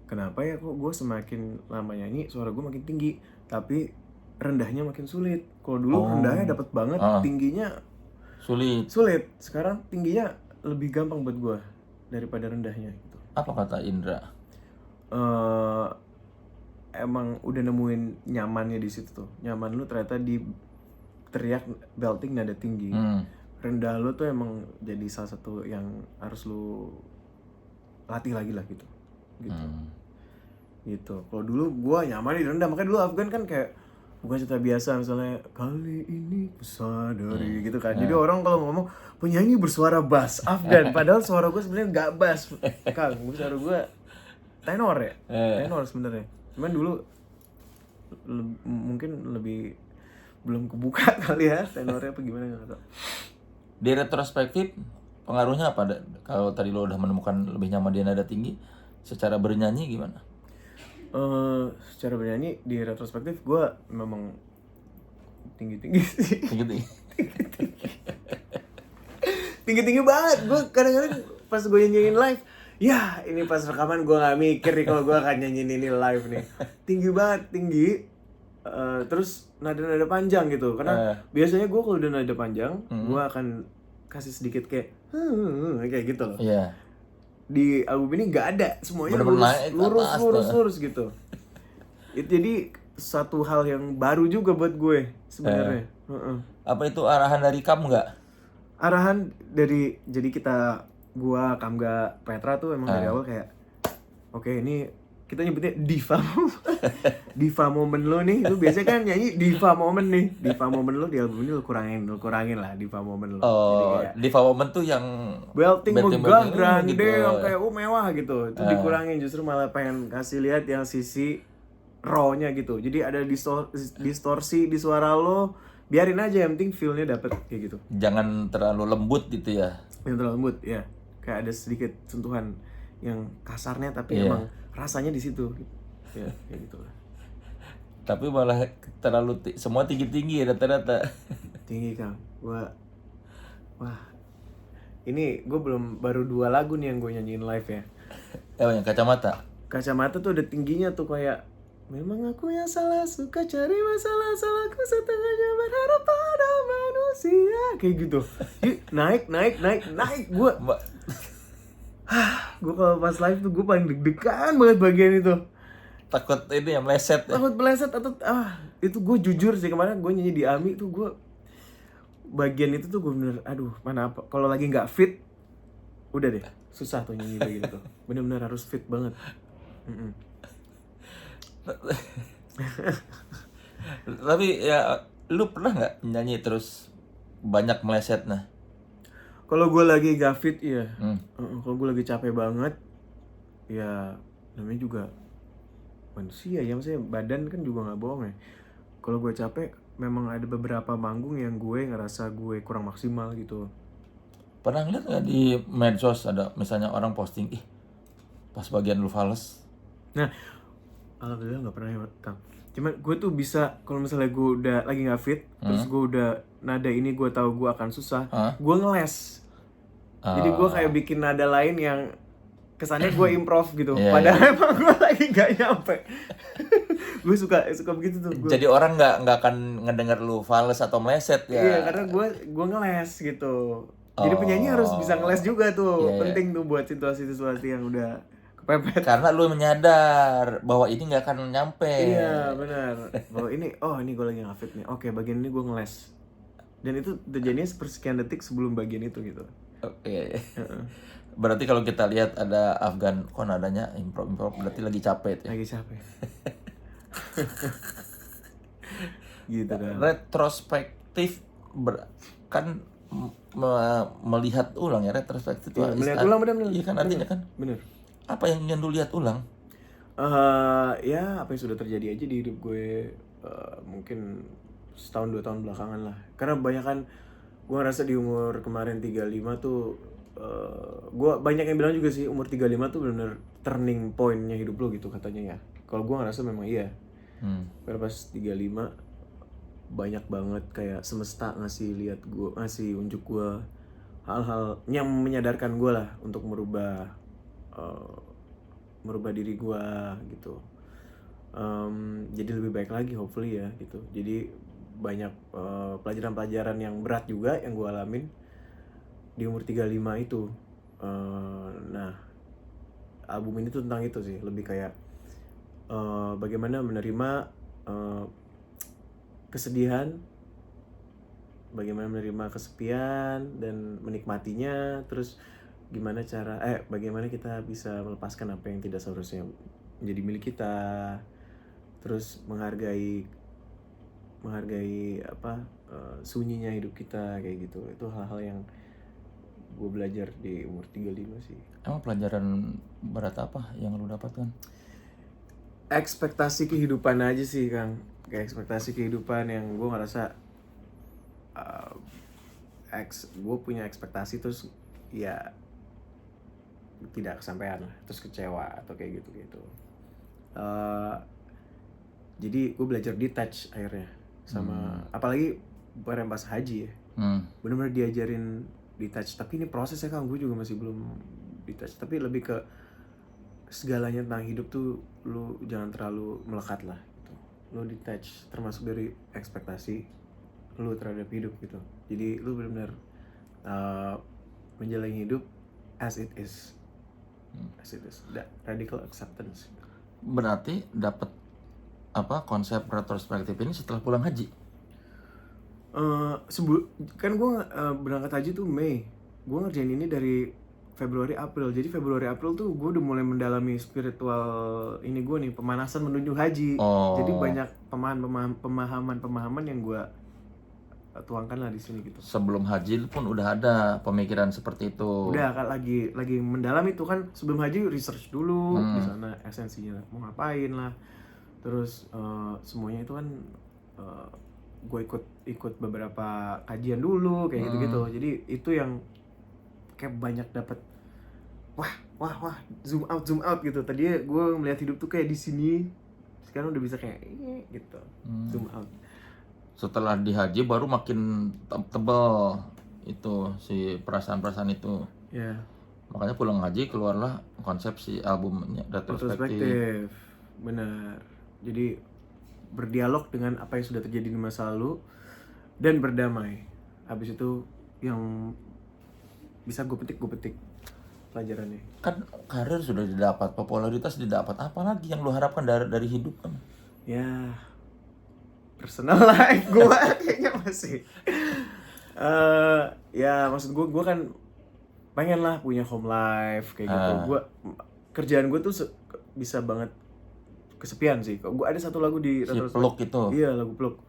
kenapa ya kok gue semakin lama nyanyi suara gue makin tinggi, tapi rendahnya makin sulit. Kalau dulu rendahnya dapat banget, tingginya sulit. Sekarang tingginya lebih gampang buat gue daripada rendahnya gitu. Apa kata Indra? Emang udah nemuin nyamannya di situ tuh. Nyaman lu ternyata di teriak belting nada tinggi. Rendah lu tuh emang jadi salah satu yang harus lu latih lagi lah gitu. Gitu. Kalau dulu gua nyaman di rendah, makanya dulu Afgan kan kayak bukan cerita biasa misalnya kali ini ku sadari gitu kan. Jadi orang kalau ngomong penyanyi bersuara bass Afgan, padahal suara gue sebenarnya nggak bass, Kang. Suara gue tenor ya, tenor sebenarnya. Cuman dulu mungkin lebih belum kebuka kali ya tenornya apa gimana nggak tahu. Di retrospektif pengaruhnya apa? Kalau tadi lo udah menemukan lebih nyaman di nada tinggi, secara bernyanyi gimana? Secara bernyanyi di retrospektif gue memang tinggi sih. Tinggi banget. Gue kadang-kadang pas gue nyanyiin live, ya ini pas rekaman gue nggak mikir nih kalau gue akan nyanyiin ini live nih. Tinggi banget, tinggi. Terus nada-nada panjang gitu. Karena biasanya gue kalau udah nada panjang, gue akan kasih sedikit kayak gitu loh. Iya. Di album ini nggak ada, semuanya lurus gitu. Jadi satu hal yang baru juga buat gue sebenarnya. Apa itu arahan dari kamu nggak? Arahan dari, jadi gua Kamga Petra tuh emang dari awal kayak oke, ini kita nyebutnya diva moment lo nih. Lu biasanya kan nyanyi diva moment nih. Diva moment lo di album ini lu kurangin lah diva moment lo. Oh, diva moment tuh yang belting megah grande gitu. yang kayak mewah gitu. Itu dikurangin, justru malah pengen kasih lihat yang sisi raw-nya gitu. Jadi ada distorsi di suara lo, biarin aja, yang penting feel-nya dapet kayak gitu. Jangan terlalu lembut gitu ya. Yang terlalu lembut ya. Kayak ada sedikit sentuhan yang kasarnya tapi emang rasanya di situ. Ya, kayak gitu lah. Tapi malah terlalu semua tinggi-tinggi rata-rata. Tinggi, Kang. Wah. Ini gue baru 2 lagu nih yang gue nyanyiin live ya. Yang kacamata. Kacamata tuh ada tingginya tuh kayak memang aku yang salah, suka cari masalah, salahku setengahnya berharap pada manusia. Kayak gitu. Naik. Gue kalau pas live tuh gue paling deg-degan banget bagian itu. Takut ini yang meleset ya. Takut meleset atau itu gue jujur sih, kemarin gue nyanyi di AMI tuh gue bagian itu tuh gue bener mana apa. Kalau lagi nggak fit udah deh susah tuh nyanyi bagian itu. Bener-bener harus fit banget. Tapi ya lu pernah nggak nyanyi terus banyak meleset nah? Kalau gue lagi gak fit ya, kalau gue lagi capek banget, ya namanya juga manusia ya, maksudnya badan kan juga nggak bohong ya. Kalau gue capek, memang ada beberapa manggung yang gue ngerasa gue kurang maksimal gitu. Pernah ngeliat nggak di medsos ada misalnya orang posting, pas bagian lu fals? Nah, alhamdulillah nggak pernah ya, Kang. Cuman gue tuh bisa kalau misalnya gue udah lagi nggak fit, terus gue udah nada ini gue tahu gue akan susah, gue ngeles. Jadi gue kayak bikin nada lain yang kesannya gue improv gitu. Padahal emang gue lagi nggak nyampe. Gue suka begitu tuh. Jadi orang nggak akan ngedenger lu fals atau meleset ya? Iya, karena gue ngeles gitu. Jadi penyanyi harus bisa ngeles juga tuh. Penting tuh buat situasi-situasi yang udah kepepet. Karena lu menyadar bahwa ini nggak akan nyampe. Iya, benar. Bahwa ini gue lagi nggak fit nih. Oke, bagian ini gue ngeles. Dan itu terjadinya sepersekian detik sebelum bagian itu gitu. Oke. Berarti kalau kita lihat ada Afgan, kok nadanya improv berarti lagi capek ya? Lagi capek. Gitu kan. Retrospektif kan melihat ulang ya, retrospektif itu. Melihat ulang, benar. Iya kan artinya kan. Bener. Apa yang ingin lu lihat ulang? Ya apa yang sudah terjadi aja di hidup gue, mungkin setahun 2 tahun belakangan lah. Karena kebanyakan gue ngerasa di umur kemarin 35 tuh, gue banyak yang bilang juga sih umur 35 tuh benar-benar turning point-nya hidup lo gitu katanya ya. Kalau gue ngerasa memang iya. Karena pas 35 banyak banget kayak semesta ngasih unjuk gue hal-hal yang menyadarkan gue lah untuk merubah diri gue gitu. Jadi lebih baik lagi hopefully ya gitu. Jadi banyak pelajaran-pelajaran yang berat juga yang gue alamin di umur 35 itu. Nah, album ini tuh tentang itu sih, lebih kayak bagaimana menerima kesedihan, bagaimana menerima kesepian dan menikmatinya, terus bagaimana kita bisa melepaskan apa yang tidak seharusnya menjadi milik kita, terus menghargai menghargai sunyinya hidup kita kayak gitu. Itu hal-hal yang gue belajar di umur 35 sih. Emang pelajaran berat apa yang lu dapatkan? Ekspektasi kehidupan aja sih Kang, kayak ekspektasi kehidupan yang gue ngerasa gue punya ekspektasi terus ya tidak kesampaian lah, terus kecewa atau kayak gitu. Jadi gue belajar detach akhirnya sama apalagi bareng pas haji ya, benar-benar diajarin detach. Tapi ini prosesnya Kang, gue juga masih belum detach, tapi lebih ke segalanya tentang hidup tuh lu jangan terlalu melekat lah gitu. Lu detach termasuk dari ekspektasi lu terhadap hidup gitu. Jadi lu benar-benar menjalani hidup as it is. Radical acceptance. Berarti dapat konsep retrospektif ini setelah pulang haji? Kan gue berangkat haji tuh Mei. Gue ngerjain ini dari Februari April. Jadi Februari April tuh gue udah mulai mendalami spiritual ini gue nih, pemanasan menuju haji. Jadi banyak pemahaman yang gue tuangkan lah di sini gitu. Sebelum haji pun udah ada pemikiran seperti itu. Udah kan lagi mendalami itu kan. Sebelum haji research dulu di sana esensinya mau ngapain lah. Terus semuanya itu kan gue ikut beberapa kajian dulu kayak gitu. Jadi itu yang kayak banyak dapat wah zoom out gitu. Tadi gue melihat hidup tuh kayak di sini, sekarang udah bisa kayak gitu zoom out. Setelah di haji baru makin tebal itu si perasaan itu. Ya. Makanya pulang haji keluarlah konsep si albumnya retrospektif. Benar. Jadi berdialog dengan apa yang sudah terjadi di masa lalu dan berdamai. Habis itu yang bisa gue petik pelajarannya. Kan karir sudah didapat, popularitas didapat, apa lagi yang lu harapkan dari hidup kan? Ya, personal life gue kayaknya masih ya maksud gue kan pengen lah punya home life kayak gitu. Kerjaan gue tuh bisa banget kesepian sih. Gue ada satu lagu di Pluk itu. Iya, lagu Pluk.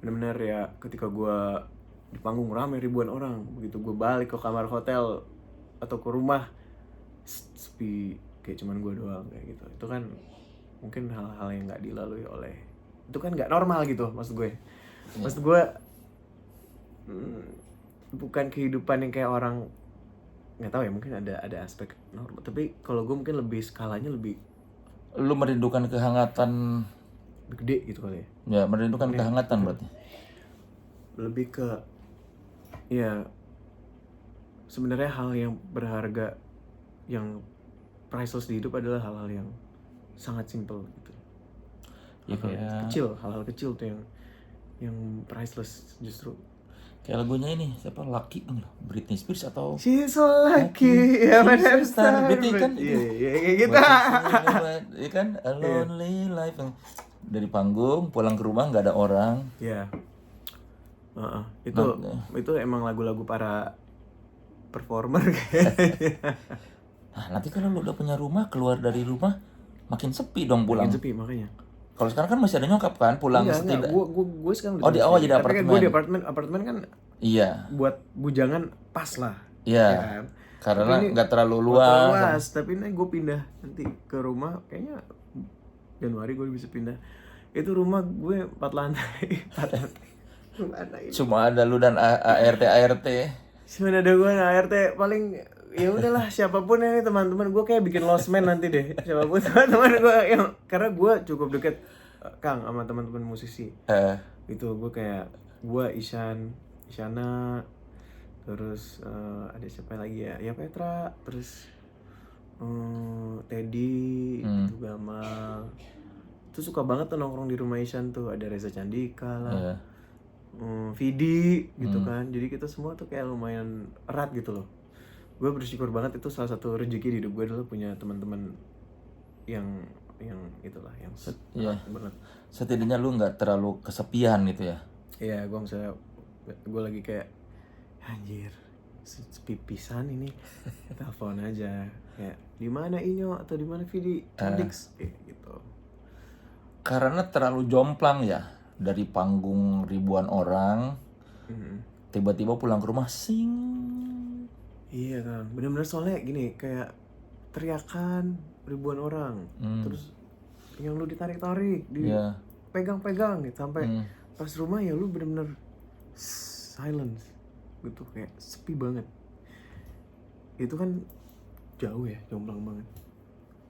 Benar-benar ya, ketika gue di panggung ramai ribuan orang, begitu gue balik ke kamar hotel atau ke rumah sepi, kayak cuman gue doang kayak gitu. Itu kan mungkin hal-hal yang nggak dilalui oleh, itu kan nggak normal gitu maksud gue. Maksud gue bukan kehidupan yang kayak orang, nggak tahu ya, mungkin ada aspek normal, tapi kalau gue mungkin lebih skalanya lebih, lu merindukan kehangatan gede gitu kali ya. Ya, merindukan kehangatan berarti. Lebih ke ya sebenarnya hal yang berharga, yang priceless di hidup adalah hal-hal yang sangat simple gitu. Ya, hal-hal kecil tuh yang priceless justru. Kayak lagunya ini siapa, Lucky Britney Spears atau She's so lucky ya, Berarti kan iya kayak gitu. Iya kan, A Lonely Life yang dari panggung pulang ke rumah nggak ada orang. Iya. Itu emang lagu-lagu para performer kayaknya. Nah, nanti kalau lu udah punya rumah, keluar dari rumah makin sepi dong pulang. Makin sepi makanya. Kalau sekarang kan masih ada nyokap kan pulang Enggak, gue sekarang di awal jadi apartemen. Tapi gue di apartemen kan. Iya. Buat bujangan pas lah. Iya. Ya kan? Karena nggak terlalu luas. Tapi ini gue pindah nanti ke rumah, kayaknya Januari gue bisa pindah. Itu rumah gue 4 lantai. Cuma ada lu dan ART. Cuma ada gue dan ART, paling ya udahlah siapapun ini teman-teman gue kayak bikin lost man nanti deh. Siapapun teman-teman gue yang, karena gue cukup deket Kang sama teman-teman musisi. Itu gue kayak Isyana, terus ada siapa lagi ya? Ya Petra, terus Teddy, itu Gamal. Tuh suka banget tuh nongkrong di rumah Isyan tuh, ada Reza Candika lah. Vidi gitu kan. Jadi kita semua tuh kayak lumayan erat gitu loh. Gue bersyukur banget, itu salah satu rezeki di hidup gue adalah punya teman-teman yang itulah yang banget. Setidaknya lu nggak terlalu kesepian gitu ya. Iya, gue misalnya gue lagi kayak anjir sepi pisan ini, telepon aja kayak di mana Inyo atau di mana Vidi, Dix gitu. Karena terlalu jomplang ya. dari panggung ribuan orang, Mm. tiba-tiba pulang ke rumah sing. Iya kan, bener-bener soalnya gini, kayak teriakan ribuan orang, terus yang lu ditarik-tarik, Ya. dipegang-pegang gitu, sampai Hmm. pas rumah ya lu bener-bener silence gitu, kayak sepi banget. Itu kan jauh ya, jomplang banget.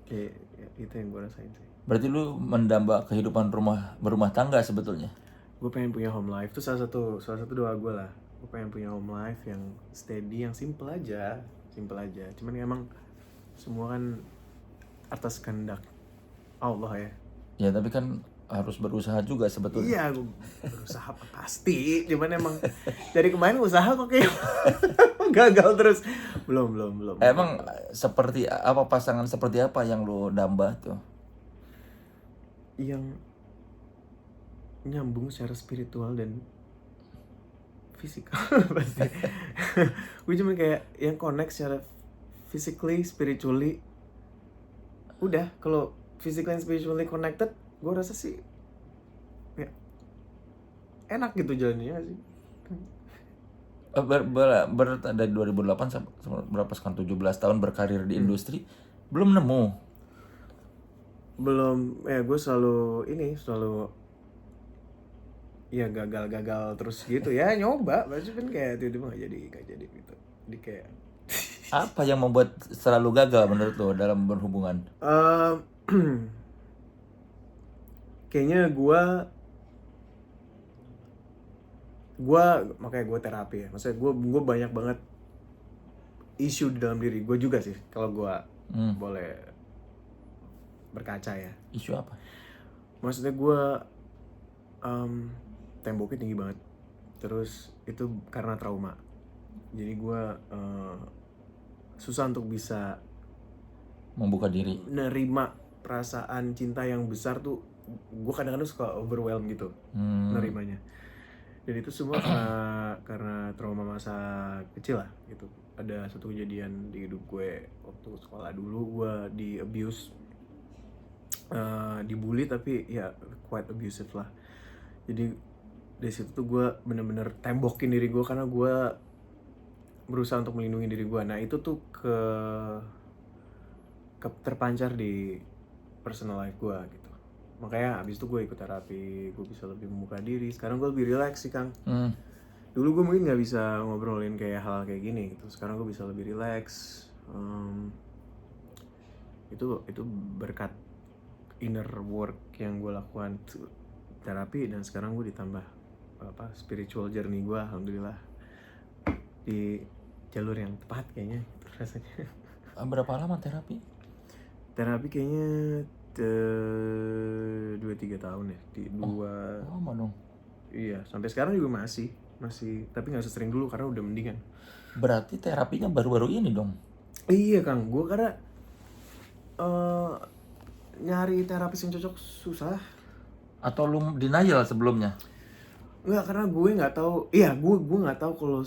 Kayak ya, itu yang gue rasain sih. Berarti lu mendamba kehidupan berumah tangga sebetulnya. Gue pengen punya home life, itu salah satu doa gue lah. Gue pengen punya home life yang steady, yang simple aja. Cuman emang semua kan atas kehendak Allah ya. Ya tapi kan harus berusaha juga sebetulnya. Iya, gue berusaha pasti. Cuman emang dari kemarin usaha kok kayak gagal terus. Belum. Emang seperti apa, pasangan seperti apa yang lu damba tuh? Yang nyambung secara spiritual dan fisikal pasti. Gue cuma kayak yang connect secara physically, spiritually. Udah, kalau physically and spiritually connected, gue rasa sih ya enak gitu jalannya sih. Dari 2008 sampai berapa sekarang, 17 tahun berkarir di industri, belum nemu. Belum, ya gue selalu ya gagal terus gitu ya, nyoba pasti kan kayak tiba-tiba gak jadi gitu. Jadi kayak Apa yang membuat selalu gagal menurut lo dalam berhubungan? kayaknya gue makanya gue terapi ya. Maksudnya gue banyak banget isu di dalam diri gue juga sih, kalau gue boleh berkaca ya. Isu apa? Maksudnya gue temboknya tinggi banget, terus itu karena trauma. Jadi gue susah untuk bisa Membuka diri. nerima perasaan cinta yang besar tuh. Gue kadang-kadang suka overwhelm gitu nerimanya. Dan itu semua karena trauma masa kecil lah gitu. Ada satu kejadian di hidup gue waktu sekolah dulu, gue di abuse, dibully, tapi ya quite abusive lah. Jadi dari situ tuh gue bener-bener tembokin diri gue karena gue berusaha untuk melindungi diri gue. Nah itu tuh terpancar di personal life gue gitu. Makanya abis itu gue ikut terapi, gue bisa lebih membuka diri. Sekarang gue lebih relax sih Kang. Dulu gue mungkin nggak bisa ngobrolin kayak hal kayak gini gitu. Sekarang gue bisa lebih relax. Itu berkat inner work yang gue lakukan terapi, dan sekarang gue ditambah spiritual journey gue, alhamdulillah di jalur yang tepat kayaknya gitu rasanya. Berapa lama terapi? Terapi kayaknya 2-3 tahun ya, Lama dong. Iya, sampai sekarang juga masih, tapi nggak sesering dulu karena udah mendingan. Berarti terapinya baru-baru ini dong? Iya Kang, gue karena nyari terapis yang cocok susah. Atau lu denial sebelumnya? Enggak, karena gue nggak tahu. Iya, gue nggak tahu kalau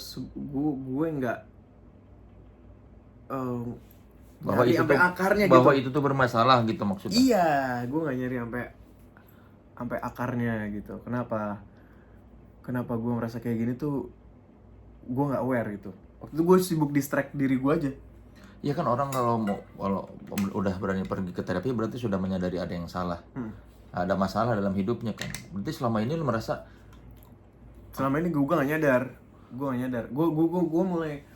gue nggak Bahwa nyari itu sampai tuh, akarnya bahwa gitu. itu tuh bermasalah gitu maksudnya? Iya, gue nggak nyari sampai akarnya gitu. Kenapa gue merasa kayak gini tuh, gue nggak aware gitu. Waktu itu gue sibuk distract diri gue aja. Ya kan orang kalau udah berani pergi ke terapi berarti sudah menyadari ada yang salah. Ada masalah dalam hidupnya kan. Berarti selama ini lu merasa? Selama ini gue nggak nyadar. Gue mulai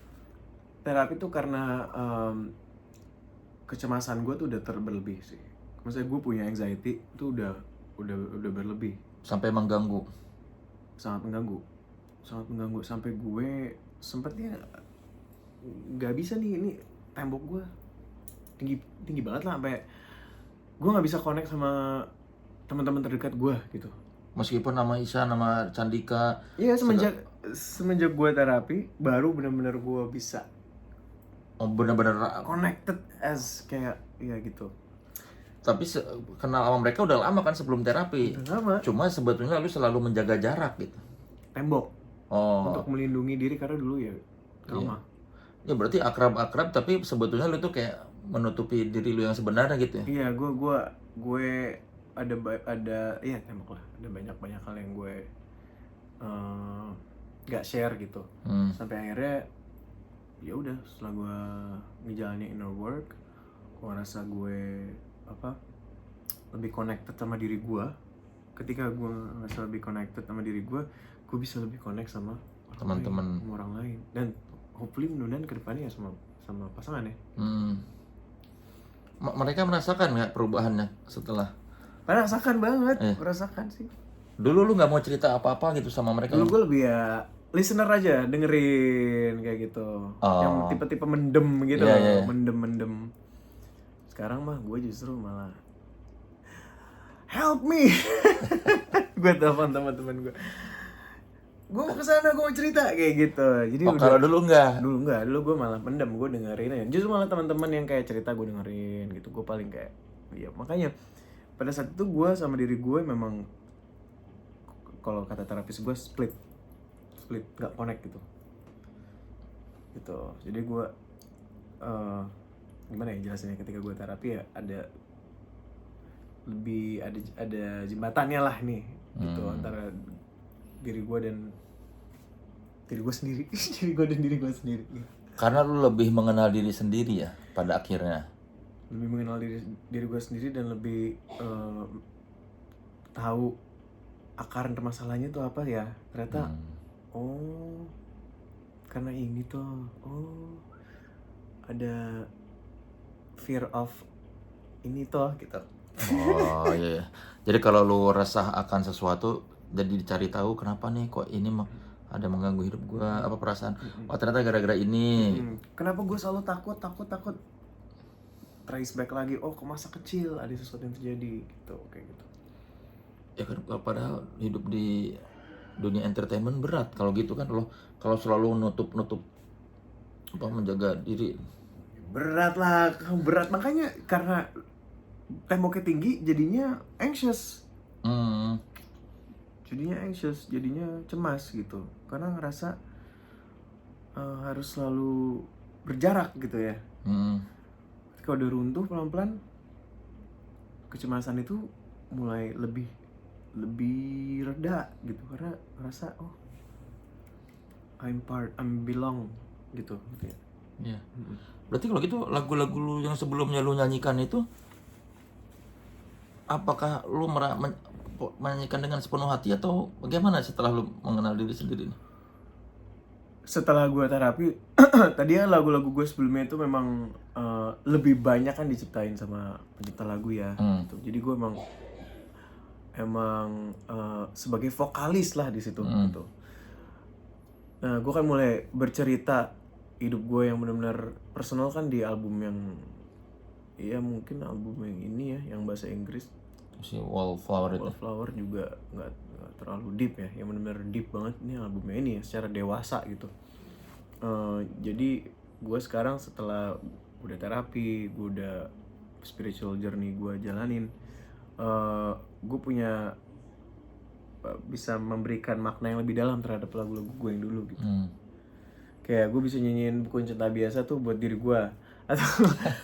terapi tuh karena kecemasan gue tuh udah berlebih sih. Maksudnya gue punya anxiety itu udah berlebih. Sampai mengganggu? Sangat mengganggu sampai gue sempetnya nggak bisa nih, ini tembok gue tinggi banget lah, sampai gue nggak bisa connect sama teman-teman terdekat gue gitu. Meskipun nama Isa, nama Candika. Iya, semenjak gue terapi baru benar-benar gue bisa Benar-benar connected as kayak ya gitu. Tapi kenal sama mereka udah lama kan sebelum terapi. Udah lama. Cuma sebetulnya lu selalu menjaga jarak gitu. Tembok. Untuk melindungi diri karena dulu ya trauma. Ya berarti akrab-akrab tapi sebetulnya lu tuh kayak menutupi diri lu yang sebenarnya gitu ya. Iya, gue ya tembak lah, ada banyak hal yang gue nggak share gitu. Sampai akhirnya ya udah, setelah gue ngejalanin inner work, gue ngerasa gue lebih connected sama diri gue. Ketika gue ngerasa lebih connected sama diri gue bisa lebih connect sama teman-teman, sama orang lain, dan hopefully mudah-mudahan kedepannya ya sama pasangan ya. Mereka merasakan nggak perubahannya setelah? Merasakan banget, merasakan sih. Dulu lu nggak mau cerita apa-apa gitu sama mereka? Dulu gue lebih ya listener aja, dengerin kayak gitu. Yang tipe-tipe mendem gitu, mendem. Sekarang mah gue justru malah help me. Gue telepon teman-teman gue mau kesana, gue mau cerita kayak gitu. Jadi kalau dulu enggak? Dulu gue malah mendem, gue dengerin. Justru malah teman-teman yang kayak cerita gue dengerin gitu. Gue paling kayak, ya makanya pada saat itu gue sama diri gue memang, kalau kata terapis gue split, nggak connect gitu. Jadi gue gimana ya jelasinnya, ketika gue terapi ya ada jembatannya lah nih gitu, antara diri gue dan diri gue sendiri. diri gue sendiri gitu. Karena lu lebih mengenal diri sendiri ya pada akhirnya. Lebih mengenal diri gue sendiri dan lebih tahu akar permasalahannya tuh apa ya. Ternyata oh karena ini tuh, oh ada fear of ini toh gitu. Oh iya. Jadi kalau lu resah akan sesuatu, jadi dicari tahu kenapa nih kok ini ada mengganggu hidup gua, apa perasaan. Oh ternyata gara-gara ini. Kenapa gue selalu takut. Trace back lagi, oh ke masa kecil ada sesuatu yang terjadi gitu, kayak gitu. Ya kan padahal hidup di dunia entertainment berat kalau gitu kan, lo kalau selalu nutup menjaga diri. Berat makanya karena temboknya tinggi jadinya anxious. Jadinya cemas gitu, karena ngerasa harus selalu berjarak gitu ya. Kalau udah runtuh pelan-pelan, kecemasan itu mulai lebih reda gitu, karena ngerasa oh I'm belong gitu ya. Iya. Berarti kalau gitu lagu-lagu lu yang sebelumnya lu nyanyikan itu, apakah lu menyanyikan dengan sepenuh hati atau bagaimana setelah lu mengenal diri sendiri? Setelah gue terapi, tadinya lagu-lagu gue sebelumnya itu memang lebih banyak kan diciptain sama pencipta lagu ya. Gitu. Jadi gue emang sebagai vokalis lah di situ. Gitu. Nah, gue kan mulai bercerita hidup gue yang benar-benar personal kan di album yang, ya mungkin album yang ini ya, yang bahasa Inggris. Si Wallflower itu. Wallflower juga nggak terlalu deep ya, yang benar-benar deep banget ini albumnya ini ya, secara dewasa gitu. Jadi gue sekarang setelah udah terapi, gue udah spiritual journey gue jalanin, gue punya bisa memberikan makna yang lebih dalam terhadap lagu-lagu gue yang dulu gitu. Kayak gue bisa nyanyiin Buku Cinta Biasa tuh buat diri gue, atau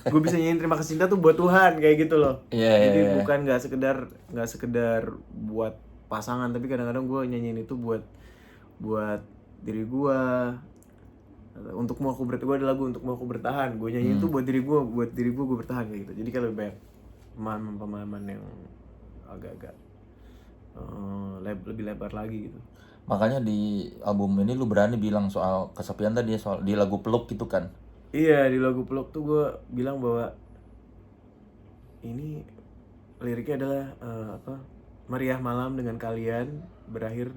gue bisa nyanyiin Terima Kasih Cinta tuh buat Tuhan, kayak gitu loh. Jadi bukan nggak sekedar buat pasangan, tapi kadang-kadang gue nyanyiin itu buat diri gue. Untukmu aku bertahan, gue ada lagu Untukmu Aku Bertahan, gue nyanyiin tuh buat diri gue bertahan kayak gitu. Jadi kalau banyak pemahaman yang agak-agak lebih lebar lagi gitu. Makanya di album ini lu berani bilang soal kesepian tadi, soal di lagu Peluk gitu kan? Iya, di lagu Peluk tuh gue bilang bahwa ini liriknya adalah meriah malam dengan kalian berakhir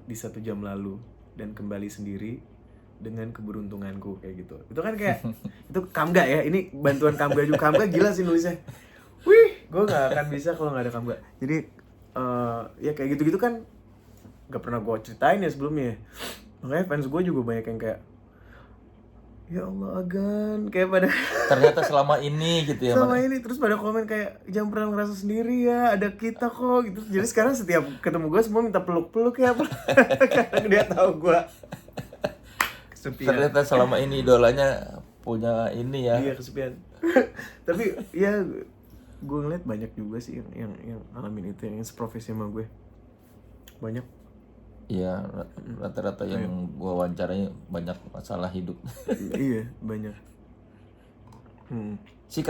di 1 jam lalu dan kembali sendiri dengan keberuntunganku, kayak gitu. Itu kan kayak itu Kamga ya, ini bantuan Kamga juga. Kamga gila sih nulisnya. Wih, gue nggak akan bisa kalau nggak ada Kamga. Jadi ya kayak gitu-gitu kan nggak pernah gue ceritain ya sebelumnya. Makanya fans gue juga banyak yang kayak, ya Allah Agan, kayak pada ternyata selama ini gitu ya. Selama ini terus pada komen kayak jangan pernah ngerasa sendiri ya, ada kita kok gitu. Jadi sekarang setiap ketemu gue semua minta peluk-peluk ya, karena dia tahu gue kesepian. Ternyata selama ini idolanya punya ini ya. Iya, kesepian. Tapi ya gue ngeliat banyak juga sih yang ngalamin itu, yang seprofesi sama gue banyak. Iya, rata-rata yang gua wawancarai banyak masalah hidup. Iya banyak. Si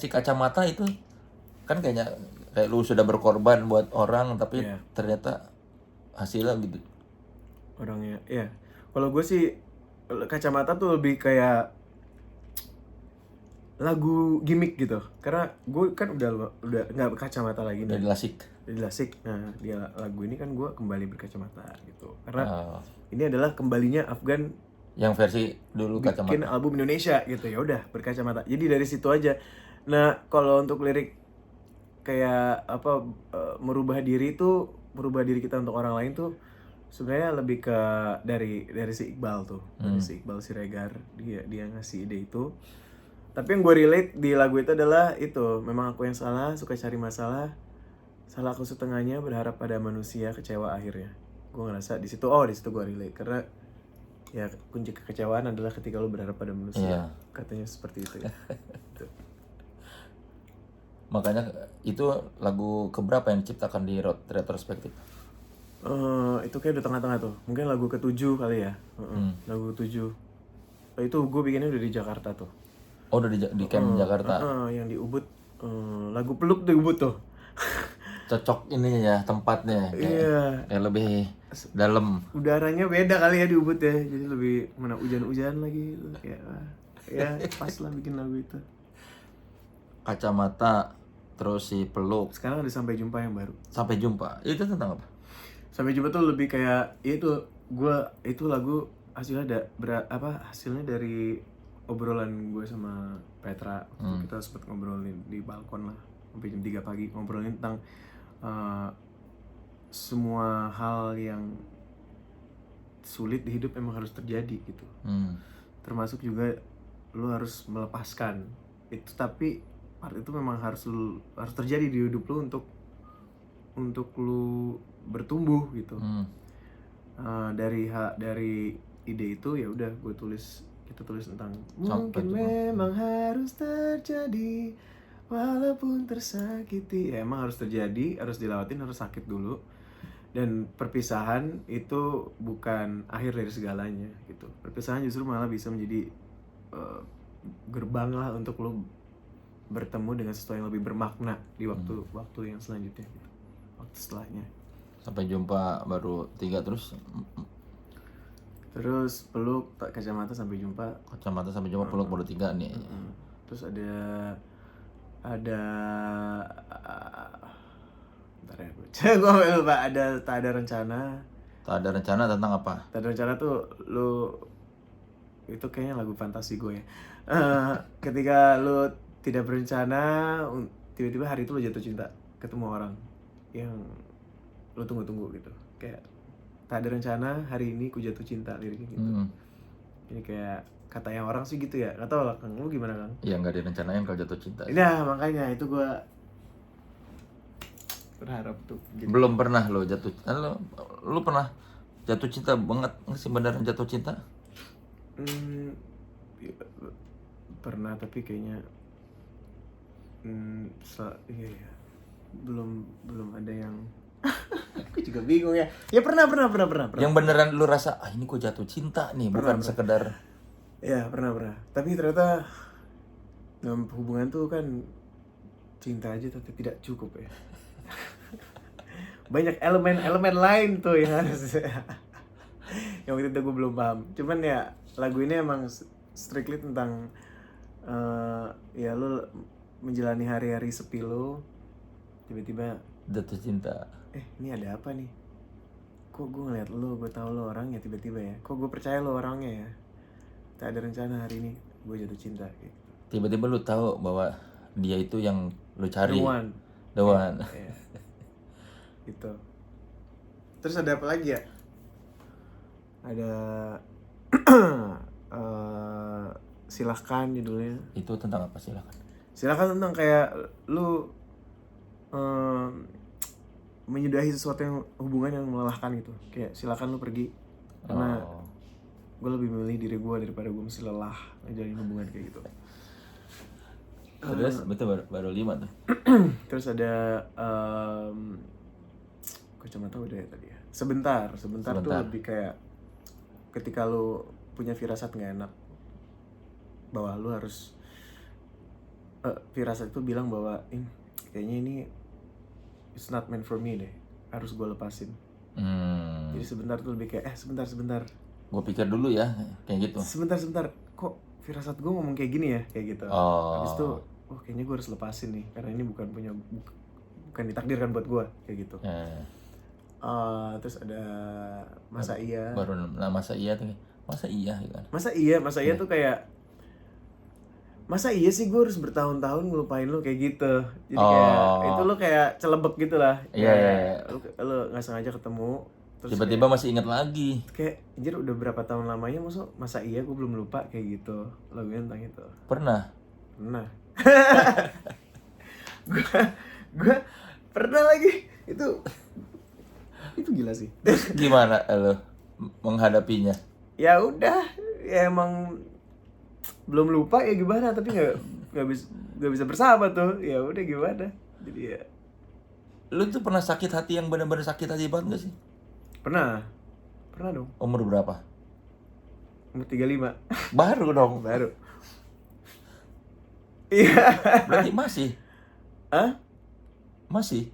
kacamata itu kan kayak lu sudah berkorban buat orang tapi Iya. ternyata hasilnya gitu. Orangnya ya, kalau gue sih kacamata tuh lebih kayak lagu gimmick gitu, karena gue kan udah nggak berkacamata lagi nih, Dari lasik. jadi lasik. Nah dia lagu ini kan gue kembali berkacamata gitu, karena Oh, ini adalah kembalinya Afgan yang versi dulu bikin kacamata. album Indonesia gitu, ya udah berkacamata. Jadi dari situ aja. Nah kalau untuk lirik kayak apa, merubah diri kita untuk orang lain tuh sebenarnya lebih ke dari si Iqbal tuh, dari si Iqbal Siregar, dia ngasih ide itu. Tapi yang gue relate di lagu itu adalah itu, memang aku yang salah, suka cari masalah, salah aku setengahnya, berharap pada manusia, kecewa akhirnya. Gue ngerasa di situ gue relate, karena ya kunci kekecewaan adalah ketika lo berharap pada manusia. Iya. Katanya seperti itu ya. Gitu. Makanya itu lagu keberapa yang diciptakan di retrospektif? Itu kayak udah tengah-tengah tuh, mungkin lagu ke-7 kali ya. Lagu ke-7 itu gue bikinnya udah di Jakarta tuh. Oh, udah di camp Jakarta. Yang di Ubud, lagu Peluk di Ubud tuh. Cocok ininya ya, tempatnya Iya. kayak lebih dalam. Udaranya beda kali ya di Ubud ya, jadi lebih mana hujan-hujan lagi gitu. Kayak ya pas lah bikin lagu itu. Kacamata, terus si Peluk, Sekarang ada Sampai Jumpa yang baru. Sampai Jumpa. Itu tentang apa? Sampai Jumpa tuh lebih kayak ya itu lagu hasilnya hasilnya dari obrolan gue sama Petra. Kita sempat ngobrolin di balkon lah sampai jam 3 pagi, ngobrolin tentang semua hal yang sulit di hidup emang harus terjadi gitu. Termasuk juga lu harus melepaskan itu, tapi part itu memang harus terjadi di hidup lu untuk lu bertumbuh gitu. Dari ide itu ya udah kita tulis tentang mungkin memang harus terjadi walaupun tersakiti. Ya emang harus terjadi, harus dilewatin, harus sakit dulu. Dan perpisahan itu bukan akhir dari segalanya gitu. Perpisahan justru malah bisa menjadi gerbang lah untuk lo bertemu dengan sesuatu yang lebih bermakna di waktu yang selanjutnya gitu. Waktu setelahnya. Sampai Jumpa baru 3, terus Peluk, Kacamata, Sampai Jumpa. Kacamata Sampai Jumpa, Peluk baru 3 nih. Terus ada bentar ya gue lupa, ada Tak Ada Rencana. Tak Ada Rencana tentang apa? Tak Ada Rencana tuh itu kayaknya lagu fantasi gue ya. Ketika lu tidak berencana, tiba-tiba hari itu lu jatuh cinta, ketemu orang yang lu tunggu-tunggu gitu. Kayak tak ada rencana, hari ini ku jatuh cinta, liriknya gitu. Ini kayak katanya orang sih gitu ya, nggak tahu lah Kang, lu gimana Kang? Iya, nggak direncanain kalau jatuh cinta. Nah makanya itu gue berharap tuh gitu. Belum pernah lo jatuh, lu pernah jatuh cinta banget nggak sih, beneran jatuh cinta? Pernah, tapi kayaknya iya. belum ada yang aku juga bingung ya. Ya pernah. Yang beneran lu rasa ini kok jatuh cinta nih, bukan sekedar. Ya pernah. Tapi ternyata dalam hubungan tuh kan cinta aja tapi tidak cukup ya. Banyak elemen lain tuh yang harus yang waktu itu gue belum paham. Cuman ya lagu ini emang strictly tentang ya lu menjalani hari-hari sepi lu, tiba-tiba jatuh cinta. Ini ada apa nih? Kok gue ngeliat lu, gue tahu lu orangnya tiba-tiba ya. Kok gue percaya lu orangnya ya. Tak ada rencana hari ini gue jatuh cinta gitu. Tiba-tiba lu tahu bahwa dia itu yang lu cari. The one. Ya. Gitu. Terus ada apa lagi ya? Ada Silahkan judulnya. Itu tentang apa Silahkan? Silahkan tentang kayak lu menyudahi sesuatu yang hubungan yang melelahkan gitu. Kayak silakan lu pergi, karena gue lebih memilih diri gue daripada gue mesti lelah ngejalanin hubungan kayak gitu. Terus betul baru 5 tuh. Terus ada gue cuma tahu deh tadi ya. Sebentar tuh lebih kayak ketika lu punya firasat nggak enak bahwa lu harus firasat itu bilang bahwa kayaknya ini it's not meant for me deh, harus gue lepasin. Jadi sebentar tuh lebih kayak sebentar gue pikir dulu ya kayak gitu. Sebentar kok firasat gue ngomong kayak gini ya, kayak gitu. Habis itu kayaknya gue harus lepasin nih karena ini bukan ditakdirkan buat gue, kayak gitu. Terus ada masa iya. Baru masa iya tuh. Masa iya gitu kan. Masa iya tuh kayak masa iya sih gue harus bertahun-tahun ngelupain lo kayak gitu. Jadi kayak itu lo kayak celebek gitu lah. Iya. Lo nggak sengaja ketemu terus tiba-tiba masih ingat lagi. Kayak anjir udah berapa tahun lamanya masa iya gue belum lupa kayak gitu. Lagunya tentang itu. Pernah. gue pernah lagi. Itu gila sih. Gimana lo menghadapinya? Ya udah, ya emang belum lupa ya gimana, tapi nggak bisa bersahabat tuh. Ya udah gimana. Jadi ya. Lu tuh pernah sakit hati yang benar-benar sakit hati banget gak sih? Pernah dong. Umur berapa? Umur 35. Baru dong. Baru. Iya. Berarti masih? Hah? Masih?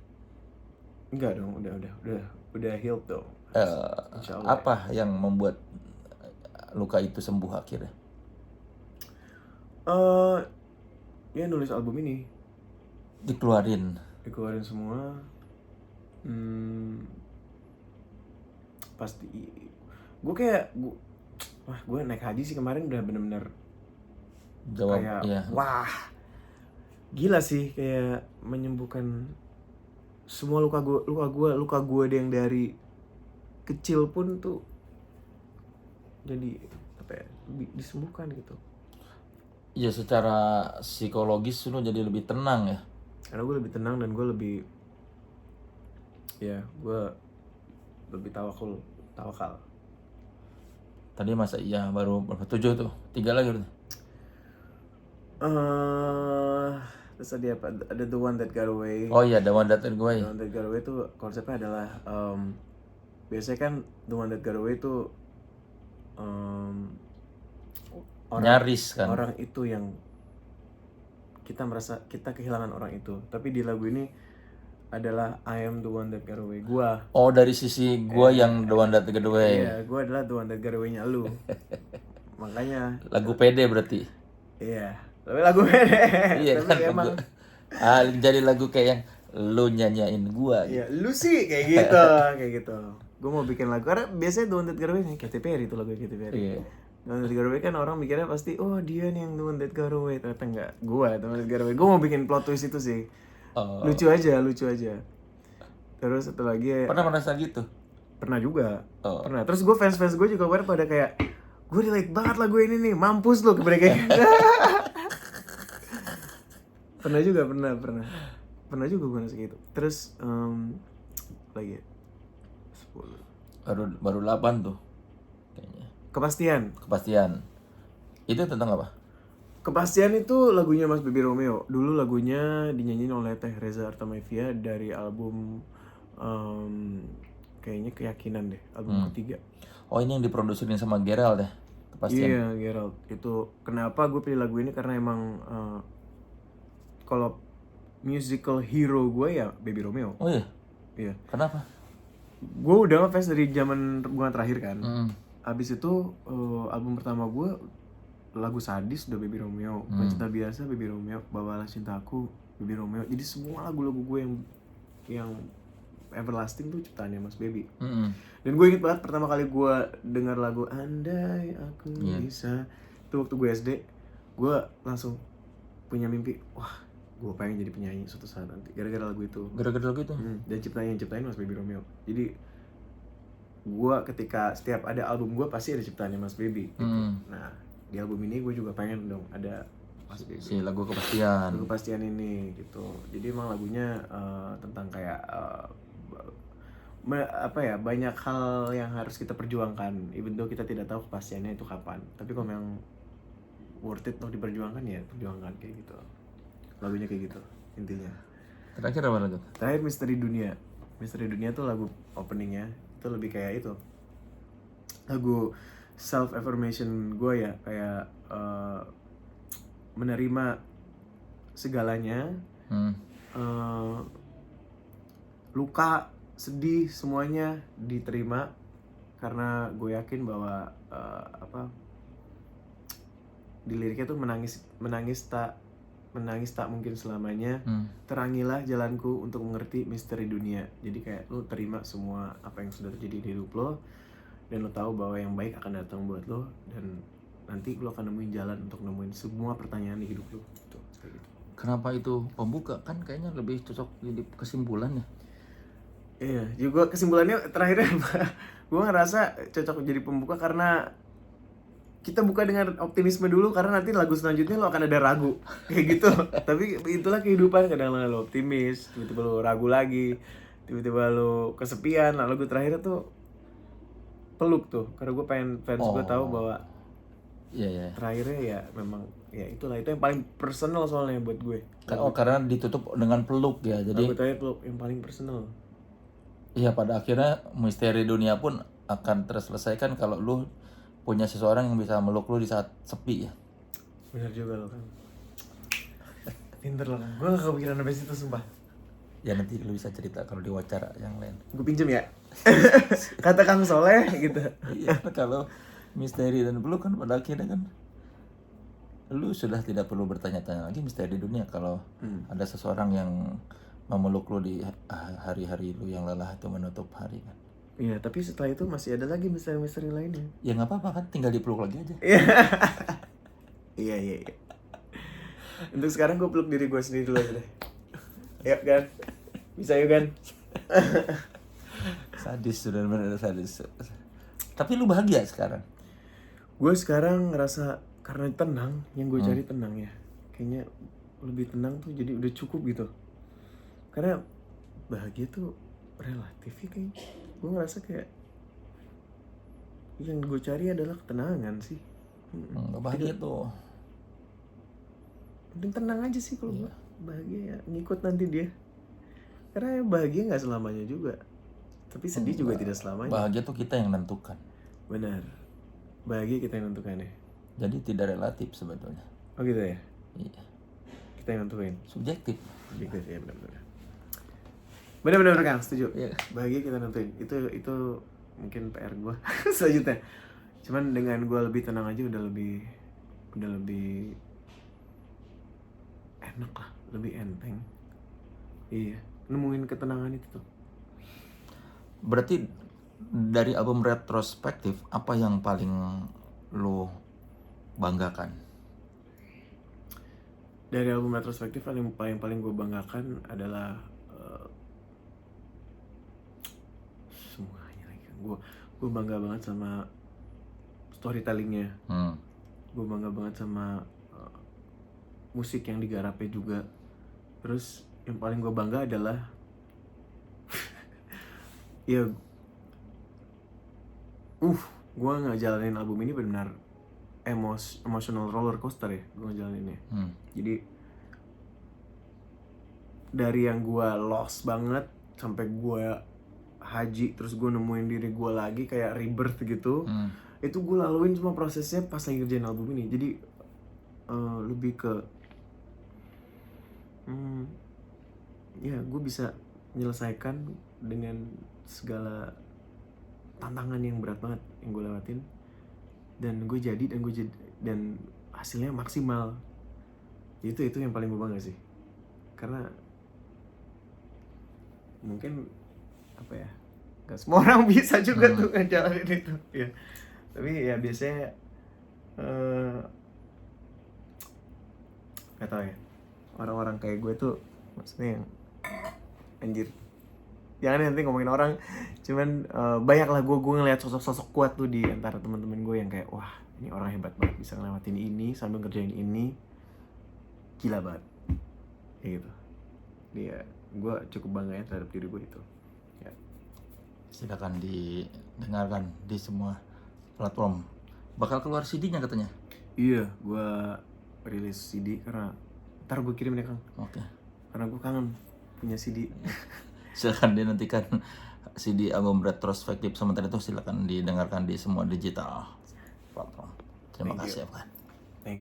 Enggak dong, udah healed dong. Apa yang membuat luka itu sembuh akhirnya? Ya nulis album ini. Dikeluarin semua. Pasti gue naik haji sih kemarin udah bener-bener kayak wah gila sih, kayak menyembuhkan semua luka gue yang dari kecil pun tuh jadi apa ya, disembuhkan gitu. Ya secara psikologis lu jadi lebih tenang ya. Karena gue lebih tenang dan gue lebih tawakal. Tadi masa iya baru berapa? 7 tuh. 3 lagi udah. Terus tadi apa? Ada The One That Got Away. Oh iya, The One That Got Away. The One That Got Away itu konsepnya adalah biasanya kan The One That Got Away itu nyaris kan. Orang itu yang kita merasa kita kehilangan orang itu. Tapi di lagu ini adalah I am the one that got away. Gua. Oh, dari sisi gua yang the one that got away. Iya, gua adalah the one that got away-nya lu. Makanya lagu pede berarti. Iya, tapi lagu pede. Iya tapi kan emang jadi lagu kayak yang lu nyanyain gua. Iya, lu sih kayak gitu, kayak gitu. Gua mau bikin lagu karena biasanya the one that got away nih Katy Perry itu lagu Katy Perry. Iya. The one that got away kan orang mikirnya pasti dia nih yang the one that got away. Ternyata enggak, gua the one that got away. Gua mau bikin plot twist itu sih. Lucu aja. Terus satu lagi pernah merasa gitu? Pernah juga. Pernah. Terus gue fans gue juga pada kayak gue relate banget lagu ini nih, mampus lo kepada kayak pernah juga gue ngerasa gitu. Terus lagi 10 baru 8 tuh kayaknya. Kepastian itu tentang apa? Kepastian itu lagunya Mas Baby Romeo. Dulu lagunya dinyanyiin oleh Teh Reza Artamevia dari album kayaknya Keyakinan deh, album ketiga. Oh, ini yang diproduksiin sama Gerald ya? Kepastian. Iya, Gerald. Itu kenapa gue pilih lagu ini karena emang kalau musical hero gue ya Baby Romeo. Oh iya? Iya. Kenapa? Gue udah ngefans dari zaman Bunga Terakhir kan. Abis itu album pertama gue lagu Sadis udah Baby Romeo, Cinta Biasa Baby Romeo, Bawalah Cintaku Baby Romeo. Jadi semua lagu-lagu gue yang everlasting tuh ciptaannya Mas Baby. Dan gue inget banget pertama kali gue dengar lagu Andai Aku Bisa itu waktu gue SD, gue langsung punya mimpi, wah gue pengen jadi penyanyi suatu saat nanti gara-gara lagu itu. Dan ciptain Mas Baby Romeo. Jadi gue ketika setiap ada album gue pasti ada ciptaannya Mas Baby gitu. Nah di album ini gue juga pengen dong ada Mas Baby. Si lagu Kepastian ini gitu. Jadi emang lagunya tentang kayak banyak hal yang harus kita perjuangkan, even though kita tidak tahu kepastiannya itu kapan. Tapi kalau memang worth it untuk diperjuangkan ya perjuangkan kayak gitu. lagunya kayak gitu intinya. Terakhir apa lagi? Terakhir Misteri Dunia. Misteri Dunia tuh lagu openingnya itu lebih kayak itu, lagu self affirmation gue ya, kayak menerima segalanya, luka, sedih, semuanya diterima, karena gue yakin bahwa di liriknya tuh menangis tak mungkin selamanya, terangilah jalanku untuk mengerti misteri dunia. Jadi kayak lu terima semua apa yang sudah terjadi di hidup lo, dan lo tahu bahwa yang baik akan datang buat lo, dan nanti lo akan nemuin jalan untuk nemuin semua pertanyaan di hidup lo. Gitu, kayak gitu. Kenapa itu pembuka? Kan kayaknya lebih cocok jadi kesimpulan ya. Iya, juga kesimpulannya terakhirnya gue ngerasa cocok jadi pembuka karena kita buka dengan optimisme dulu, karena nanti lagu selanjutnya lo akan ada ragu kayak gitu. Tapi itulah kehidupan, kadang lo optimis, tiba-tiba lo ragu lagi, tiba-tiba lo kesepian. Nah, lagu terakhirnya tuh peluk tuh, karena gue pengen fans gue tahu bahwa terakhirnya ya memang ya itulah, itu yang paling personal soalnya buat gue. Karena ditutup dengan peluk ya, jadi lagu terakhir peluk yang paling personal. Iya, pada akhirnya misteri dunia pun akan terselesaikan kalau lu punya seseorang yang bisa meluk lu di saat sepi ya. Benar juga lo kan. Pinter lo kan. Gue gak kepikiran sampai situ sumpah. Ya nanti lu bisa cerita kalau di wawancara yang lain. Gue pinjem ya. Kata Kang Soleh gitu. Iya, kalau misteri dan peluk kan pada akhirnya kan lu sudah tidak perlu bertanya-tanya lagi misteri dunia kalau ada seseorang yang memeluk lu di hari-hari lu yang lelah itu menutup hari kan. Iya, tapi setelah itu masih ada lagi misteri-misteri lainnya. Ya nggak apa-apa kan, tinggal dipeluk lagi aja. Iya. Untuk sekarang gue peluk diri gue sendiri dulu aja deh. Ayo kan, bisa yuk kan. Sadis, sudah benar sadis. Tapi lu bahagia sekarang? Gue sekarang ngerasa karena tenang, yang gue cari tenang ya. Kayaknya lebih tenang tuh jadi udah cukup gitu. Karena bahagia tuh relatif ya kayaknya. Gue ngerasa kayak yang gue cari adalah ketenangan sih. Bahagia tuh penting tenang aja sih kalau gue. Bahagia ya ngikut nanti dia. Karena bahagia gak selamanya juga, tapi sedih juga tidak selamanya. Bahagia tuh kita yang nentukan. Benar, bahagia kita yang nentukan ya. Jadi tidak relatif sebetulnya. Oh gitu ya? Iya. Kita yang nentuin. Subjektif Ya, benar-benar Kang, setuju. Iya. Bahagia kita nentuin. Itu mungkin PR gue selanjutnya. Cuman dengan gue lebih tenang aja udah lebih enak lah, lebih enteng. Iya, nemuin ketenangan itu tuh. Berarti dari album retrospektif apa yang paling lo banggakan? Dari album retrospektif paling gue banggakan adalah semuanya lagi. Gue bangga banget sama storytellingnya. Gue bangga banget sama musik yang digarapnya juga. Terus yang paling gue bangga adalah ya gue ngejalanin album ini benar emotional roller coaster ya gue ngejalaninnya. Jadi dari yang gue lost banget sampai gue haji, terus gue nemuin diri gue lagi kayak rebirth gitu. Itu gue laluin semua prosesnya pas lagi ngerjain album ini. Jadi lebih ke ya gue bisa menyelesaikan dengan segala tantangan yang berat banget yang gue lewatin, dan gue jadi dan hasilnya maksimal. Itu yang paling gue bangga sih, karena mungkin apa ya, gak semua orang bisa juga tuh ngejalanin itu ya. Tapi ya biasanya gak tau ya, orang-orang kayak gue tuh maksudnya yang anjir, jangan nanti ngomongin orang, cuman banyak lah gue ngeliat sosok-sosok kuat tuh di antara teman-teman gue yang kayak wah ini orang hebat banget bisa ngelewatin ini sambil ngerjain ini, gila banget kayak gitu. Dia gue cukup bangga ya terhadap diri gue itu ya. Silakan didengarkan di semua platform. Bakal keluar CD-nya katanya? Iya, gue rilis CD karena ntar gue kirim deh Kang. Oke. Karena gue kangen punya CD. Silakan dinantikan CD album retrospektif sementara itu, silakan didengarkan di semua digital platform. Terima kasih Afgan.